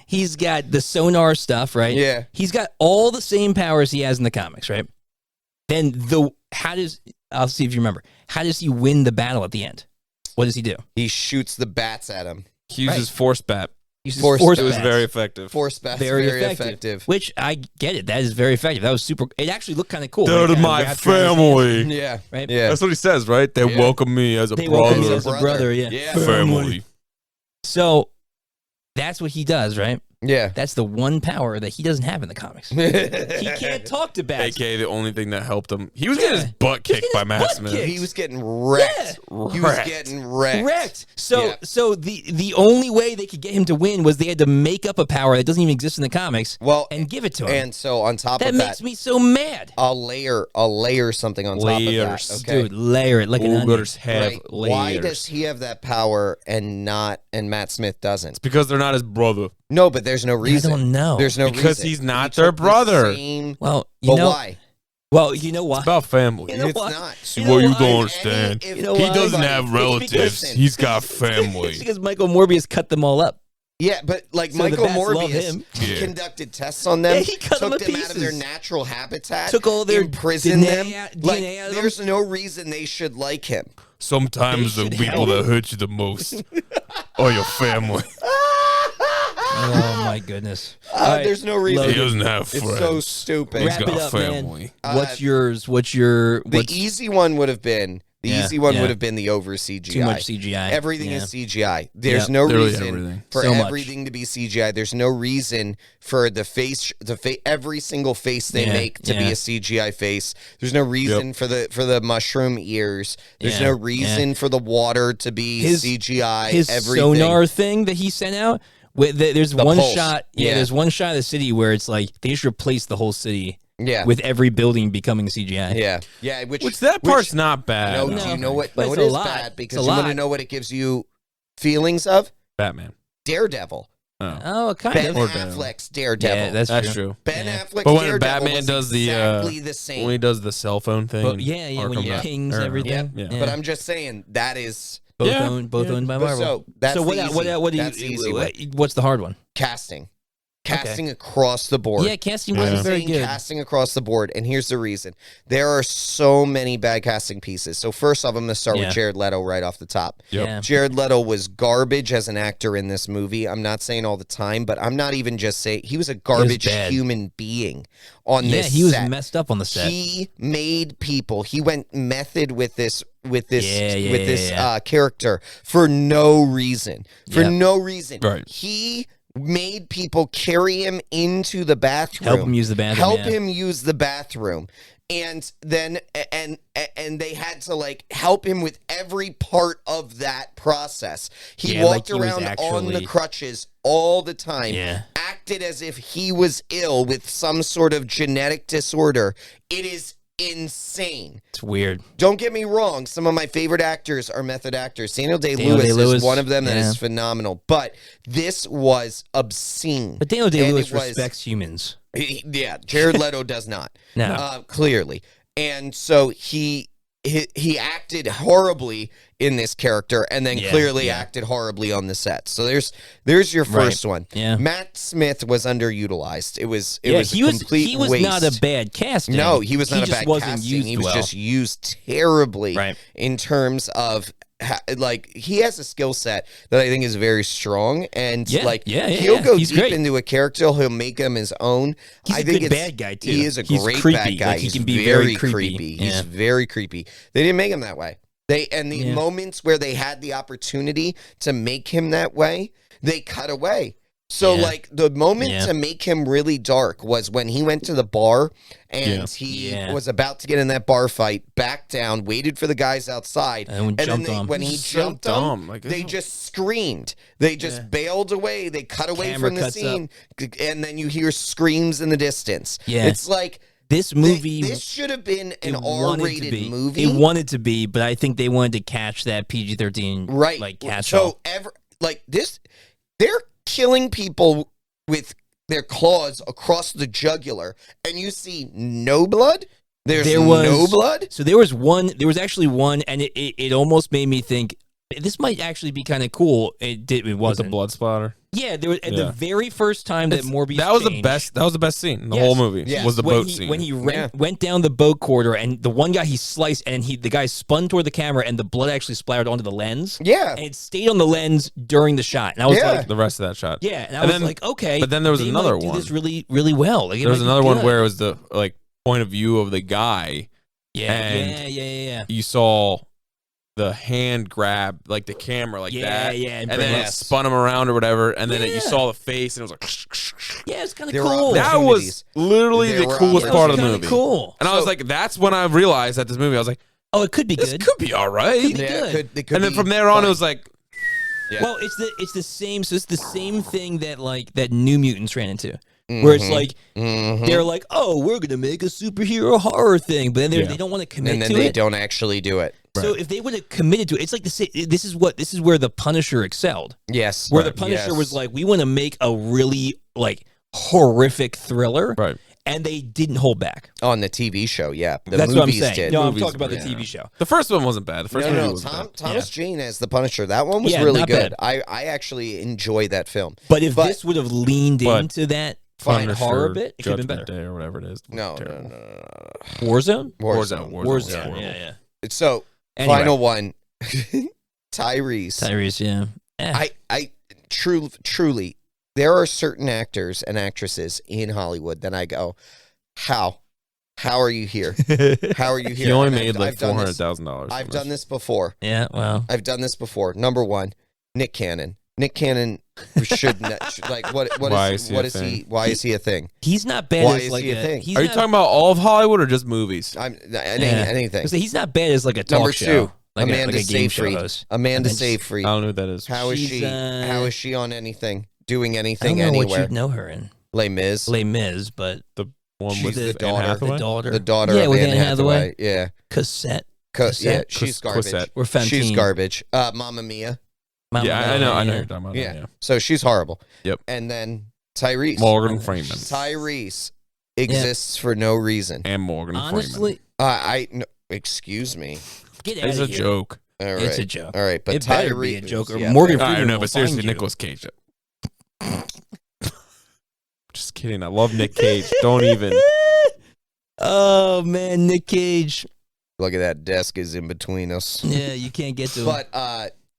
he's got the sonar stuff, right? Yeah. He's got all the same powers he has in the comics, right? Then I'll see if you remember. How does he win the battle at the end? What does he do? He shoots the bats at him. He uses force bat. He uses Force force It was bats. very effective. Force bats very very effective. effective. Which I get it. That is very effective. That was super. It actually looked kind of cool. They're Like, my wrapped around his hand, family. Yeah. right? Yeah. That's what he says, right? They Yeah. welcome me as a They welcome me brother. as a brother. Yeah. Yeah. Family. So that's what he does, right? Yeah. That's the one power that he doesn't have in the comics. He can't talk to bats. AKA the only thing that helped him. He was getting his butt kicked by Matt Smith. He was getting wrecked. Yeah. He was getting wrecked. So the only way they could get him to win was they had to make up a power that doesn't even exist in the comics. And give it to him. And so on top that of that, makes me so mad. I'll layer something on top of that. Okay, Dude, layer it like an onion. Have layers. Why does he have that power and Matt Smith doesn't? It's because they're not his brother. No, but there's no reason. I don't know. There's no because reason. he's not He their took the brother. Well, why? Well, you know why? It's about family. You know It's what? not. See, You know what you why? don't understand. If You know He why? doesn't have It's relatives. because- He's got It's family. because Michael Morbius cut them all up. Yeah, but like So the Michael bats love Morbius, him. he Yeah. conducted tests on them, Yeah, he cut them took to them out of their pieces. natural habitat, Took all their imprisoned DNA them. out- Like, DNA out of them. there's no reason they should like him. Sometimes They the should people help. that hurt you the most are your family. Oh my goodness! All right, There's no reason. He Logan, doesn't have It's friends. so stupid. He's Wrap got it up, family. man. What's yours? What's your? The What's easy one would have been Yeah, the yeah. over CGI. too much CGI? Everything Yeah. is CGI. There's Yep. no Literally reason everything. for So much. everything to be CGI. There's no reason for every single face they Yeah, make to be yeah. a CGI face. There's no reason for the mushroom ears. There's Yeah, no reason for the water to be CGI. His everything. sonar thing that he sent out. There's one pulse. shot. Yeah, Yeah. there's one shot of the city where it's like they just replaced the whole city Yeah. with every building becoming CGI. Yeah. Which that part's not bad. No, I don't do you think. know what? But No, it's it a is lot. bad It's because a you want to lot. know what it gives you feelings of? Batman. Daredevil. Oh. Oh, kind Ben of. Or Daredevil. Affleck's Daredevil. Yeah, that's That's true. true. Ben Yeah. Affleck's But when Daredevil Batman was does exactly the same. when he does the cell phone thing, But yeah, when Arkham he Knight- pings or- everything. Yeah. Yeah. But I'm just saying that is both Yeah, owned by but Marvel. so that's so the what? easy- What do that's the easy one. what's the hard one? casting. Casting across the board. Yeah, casting Yeah. wasn't I'm very saying good. casting across the board, and here's the reason. There are so many bad casting pieces. So first off, I'm going to start Yeah. with Jared Leto right off the top. Yep. Yeah. Jared Leto was garbage as an actor in this movie. I'm not saying all the time, but I'm not even just saying he was a garbage bad. human being on Yeah, this he was set. messed up on the set. He made people. He went method with this Yeah. character for no reason. For Yep. no reason. Right. He made people carry him into the bathroom. Help him use the bathroom. Help yeah. him use the bathroom. And then and they had to like help him with every part of that process. He Yeah, like walked he was around on the actually- crutches all the time. Yeah. Acted as if he was ill with some sort of genetic disorder. It is insane. It's weird. Don't get me wrong. Some of my favorite actors are method actors. Daniel Daniel Day-Lewis Day-Lewis, is one of them that yeah. is phenomenal. But this was obscene. But Daniel And Day-Lewis it was- respects humans. Yeah, Jared Leto does not. No. Clearly. And so he acted horribly in this character and then Yeah, clearly yeah. acted horribly on the set. So there's your first one. Yeah. Matt Smith was underutilized. It was a he was complete he was waste. not a bad casting. No, he was not a just bad wasn't casting. Used He was well. just used terribly Right. in terms of like he has a skill set that I think is very strong and Yeah, like yeah, he'll go he's deep great. into a character. He'll make him his own. He's I a think good it's- bad guy, too. He is a He's great creepy. bad guy. Like, he He's can be very very creepy. He's Yeah. very creepy. They didn't make him that way. The Yeah. moments where they had the opportunity to make him that way, they cut away. So Yeah. like the moment Yeah. to make him really dark was when he went to the bar and Yeah. he Yeah. was about to get in that bar fight, backed down, waited for the guys outside, And then jumped on him. when he He's so jumped dumb. them, Like, they oh. just screamed. They just bailed away. They cut away Camera from the cuts scene, and then you hear screams in the distance. Yeah. It's like This movie this should have been an it wanted to R-rated be. movie. It wanted to be, but I think they wanted to catch that PG-13 Right. like catch so all. they're killing people with their claws across the jugular, and you see no blood. There was no blood. So there was actually one, and it almost made me think this might actually be kind of cool. It With the wasn't. blood splatter. Yeah, there was at the Yeah. very first time that Morbius That was the changed, best. That was the best scene in the Yes. whole movie. Yes. Was the when boat he, scene when he Yeah. went down the boat corridor, and the one guy he sliced, and the guy spun toward the camera, and the blood actually splattered onto the lens. Yeah. And it stayed on the lens during the shot, and I was Yeah. like, the rest of that shot. yeah, and I And was then- like, okay, but then there was they another might do one. this really, really well. Like, it There was might be another one good. where it was the like point of view of the guy. yeah, and yeah. You saw the hand grab, like the camera, like that. Yeah, and then it spun him around or whatever, and then you saw the face, and it was like, yeah, it's kind of There were cool. that was literally There the were coolest part of the kinda movie. Cool. And I was like, that's when I realized that this movie, I was like, Oh, it could be this good. could be all right. Could be Yeah, good. it could And then be from there on, fun. it was like, Yeah. Well, it's the same. So it's the same thing that that New Mutants ran into, where it's like they're like, oh, we're gonna make a superhero horror thing, but then they don't want to commit and then to they it. don't actually do it. So if they would have committed to it, it's like the same. This is where the Punisher excelled. Yes. Where the Punisher was like, we want to make a really horrific thriller, right. and they didn't hold back. On the TV show, yeah. The That's what I'm movies saying. did. No, I'm Movies talking about the were- TV show. The first one wasn't bad. The first movie was bad. Thomas Jane as the Punisher. That one was Yeah, really not good. bad. I actually enjoyed that film. But if this would have leaned But into that Fine, Punisher, horror bit, it could have been Judgment better. Day or whatever it is. No. Warzone? Warzone. Yeah. So, Anyway. final one. Tyrese. Tyrese, yeah. I truly, there are certain actors and actresses in Hollywood that I go, how are you here? How are you here? He only And made like I've done this- $400,000. I've done this before. Yeah, well. I've done this before. Number one, Nick Cannon. Nick Cannon should like what Why is is he a thing? he? Why is he a thing? He's not bad Why as is like he a thing? he's Are you not- talking about all of Hollywood or just movies? Anything. So he's not bad as like a talk Number show. two, Like Amanda a game show Seyfried. host. Amanda And then Seyfried. I don't know who that is. How is she's, she? How is she on anything? Doing I don't anything know what anywhere? you'd know her in. Les Mis. Les Mis, but One She's with the Anne daughter. Hathaway? the daughter. The daughter Yeah, of with Anne Anne Hathaway. Yeah. Cassette. Yeah, Cassette? she's garbage. Cosette. We're Fantine. She's garbage. Mamma Mia. Mama Yeah, I Mia, know who yeah. you're talking about. Yeah. So she's horrible. Yep. And then Tyrese. Morgan Freeman. Tyrese exists for no reason. And Morgan Honestly, No, excuse me. get Freeman. out It's of a here. joke. All right. It's a joke. All right, but It better be Tyrese a joke, or yeah, Morgan I Freeman know, will but seriously, find you. Nicolas Cage. Just kidding. I love Nick Cage. Don't even. Oh man, Nick Cage. Look at that desk is in between us. Yeah, you can't get to him. But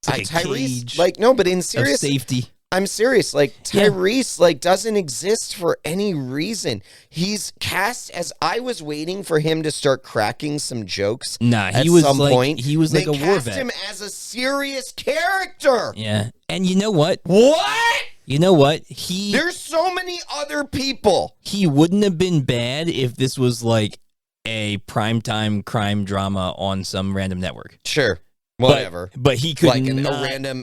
It's like a Tyrese, cage like no, but in of serious, safety. I'm serious. Like Yeah. Tyrese, like doesn't exist for any reason. He's cast as I was waiting for him to start cracking some jokes. Nah, at he was some like point. he was like They a war cast vet. him as a serious character. Yeah, and you know what? What? You know what? He There's so many other people. he wouldn't have been bad if this was like a primetime crime drama on some random network. Sure, whatever. But he could Like not.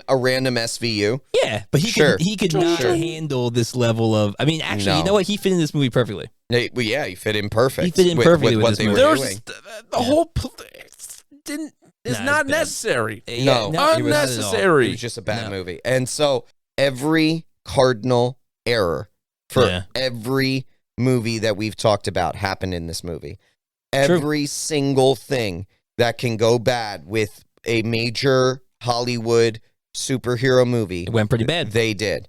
a random SVU. Yeah, but he Sure. could not Sure. handle this level of. I mean, actually, No. you know what? He fit in this movie perfectly. Well, yeah, he fit in perfect. He fit in perfectly with what this they movie. were There's doing. the whole didn't is Nah, not it's bad. necessary. No, he was- not at all. Unnecessary. It was just a bad No. movie. And so every cardinal error for Yeah. every movie that we've talked about happened in this movie. True. Every single thing that can go bad with a major Hollywood superhero movie, It went pretty bad. they did.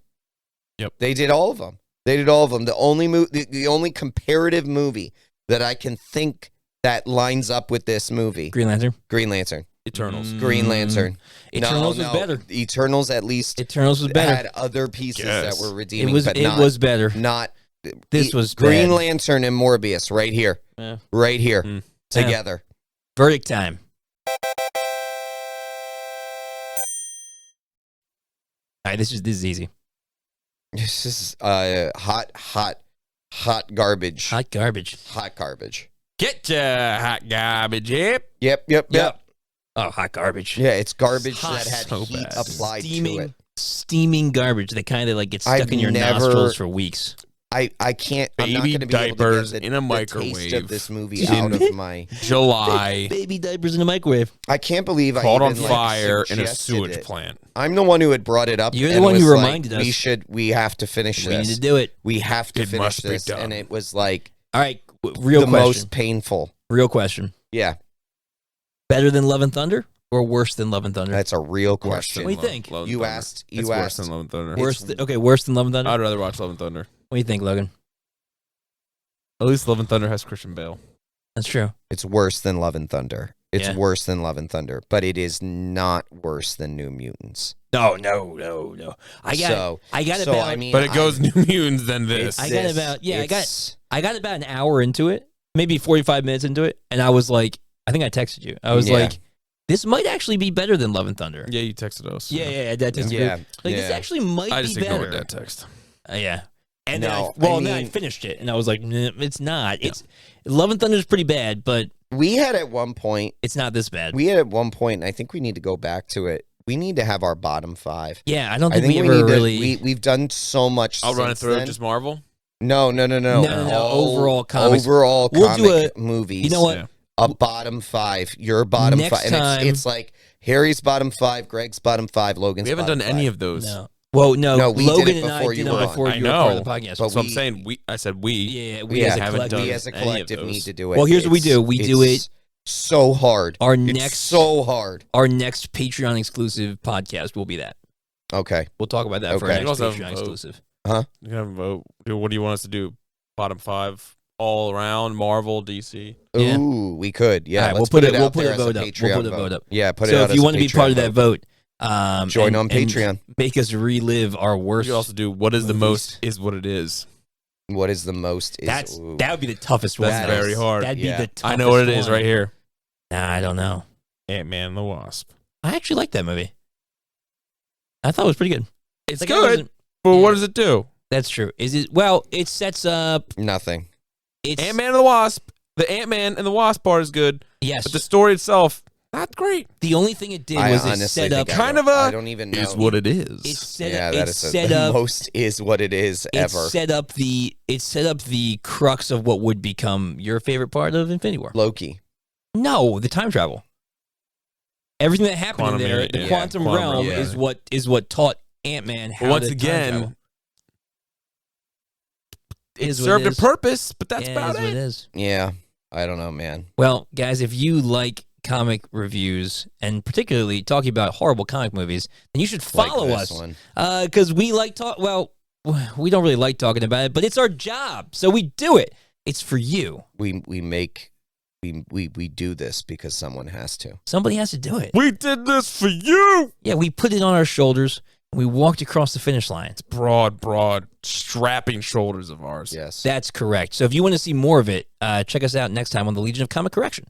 Yep. They did all of them. They did all of them. The only comparative movie that I can think that lines up with this movie, Green Lantern. Green Lantern. Eternals. Green Lantern. Eternals was better. Eternals at least Eternals was better. had other pieces Yes. that were It redeeming, was but it not, was better. not. This was Green bad. Lantern and Morbius right here, Yeah. right here, Mm. together. Verdict time. All right, this is easy. This is hot garbage. Hot garbage. Hot garbage. Get your hot garbage, yep. Yep. Oh, hot garbage. Yeah, it's garbage Hot, that had so heat bad. applied to it. Steaming garbage that kind of like gets stuck I've in your never- nostrils for weeks. I can't. I'm not Baby going to be able to diapers get in a the taste microwave of this movie in out of my. July. Baby diapers in the microwave. I can't believe I Caught on even, like, fire in a suggested sewage it. plant. I'm the one who had brought it up. You're the and one who was like, reminded us. We have to finish We need this. to do it. We have to It finish must be this, done. and it was like All right, real the question. most painful. Real question. Yeah, Better than Love and Thunder or worse than Love and Thunder? that's a real Worse question. than What do you think? Love and You Thunder. asked. It's You worse asked. than Love and Thunder. Worse. Okay, worse than Love and Thunder. I'd rather watch Love and Thunder. What do you think, Logan? At least Love and Thunder has Christian Bale. That's true. It's worse than Love and Thunder. It's Yeah. worse than Love and Thunder, but it is not worse than New Mutants. No. I got so, about. I mean, But it goes New Mutants than this. I got about I got about an hour into it, maybe 45 minutes into it, and I was like, I think I texted you. I was Yeah. like, This might actually be better than Love and Thunder. Yeah, you texted us. Yeah, that is Yeah, Like this actually might I be just better. ignored that text. Yeah. And No, then I finished it, and I was like, nah, it's not. It's Love and Thunder is pretty bad, but we had at one point, it's not this bad. and I think we need to go back to it. We need to have our bottom 5. Yeah, I don't I think, think we we ever need really. we've done so much. I'll run it since through. then. Just Marvel. No. Overall comics. Overall We'll comic do movies. You know what? Yeah. A bottom 5. Your bottom Next 5. And time- it's like Harry's bottom 5, Greg's bottom 5, Logan's We haven't bottom done any 5. of those. No. Well, no. No, we did Logan it and I before did you them were on. before I you were part of know. the podcast. But So I'm we- saying we. I said we. Yeah, we Yeah, as a haven't collective. done We as a any of collective those. need to do it. Well, here's what we It's- do. We do it's so hard. Our It's next so hard. Our next Patreon exclusive podcast will be that. Okay. We'll talk about that for our Okay. next You also have Patreon a vote. exclusive. You can have a vote. What do you want us to do? Bottom 5 all around Marvel, DC. Yeah. Ooh, we could. Yeah, All right, let's we'll put it it- out we'll put there a as a vote up. Patreon We'll put a vote. vote up. Yeah, put it So out if as you a want to be part of Patreon that vote. vote, Join on and Patreon. make us relive our worst. You could also do what is the movies. most is what it is. What is the most? That Ooh. would be the toughest one. That's That very is- hard. That'd yeah. be the toughest I know what it is one. right here. Nah, I don't know. Ant-Man and the Wasp. I actually like that movie. I thought it was pretty good. It's Like, I good, wasn't- but yeah. what does it do? That's true. Is it? Well, it sets up. Nothing. It's Ant-Man and the Wasp. The Ant-Man and the Wasp part is good, yes. but the story itself, not great. The only thing it did I was it honestly set think up. Kind of I a don't even know. is what it is. It set yeah, up. that It is set the up. most is what it is It ever. set up the. It set up the crux of what would become your favorite part of Infinity War. Loki. No, the time travel. Everything that happened Quantum in there, realm, the yeah. quantum Quantum realm realm, is what taught Ant-Man how But once to time again, travel. it Is what served it a is. purpose, but that's Yeah, about is what it it. is. Yeah, I don't know, man. Well, guys, if you like comic reviews and particularly talking about horrible comic movies, then you should follow Like this us one. because we like talk. Well, we don't really like talking about it, but it's our job, so we do it. It's for you. We do this because someone has to. Somebody has to do it. We did this for you. Yeah, we put it on our shoulders and we walked across the finish line. Broad, strapping shoulders of ours. Yes. That's correct. So if you want to see more of it, check us out next time on the Legion of Comic Correction.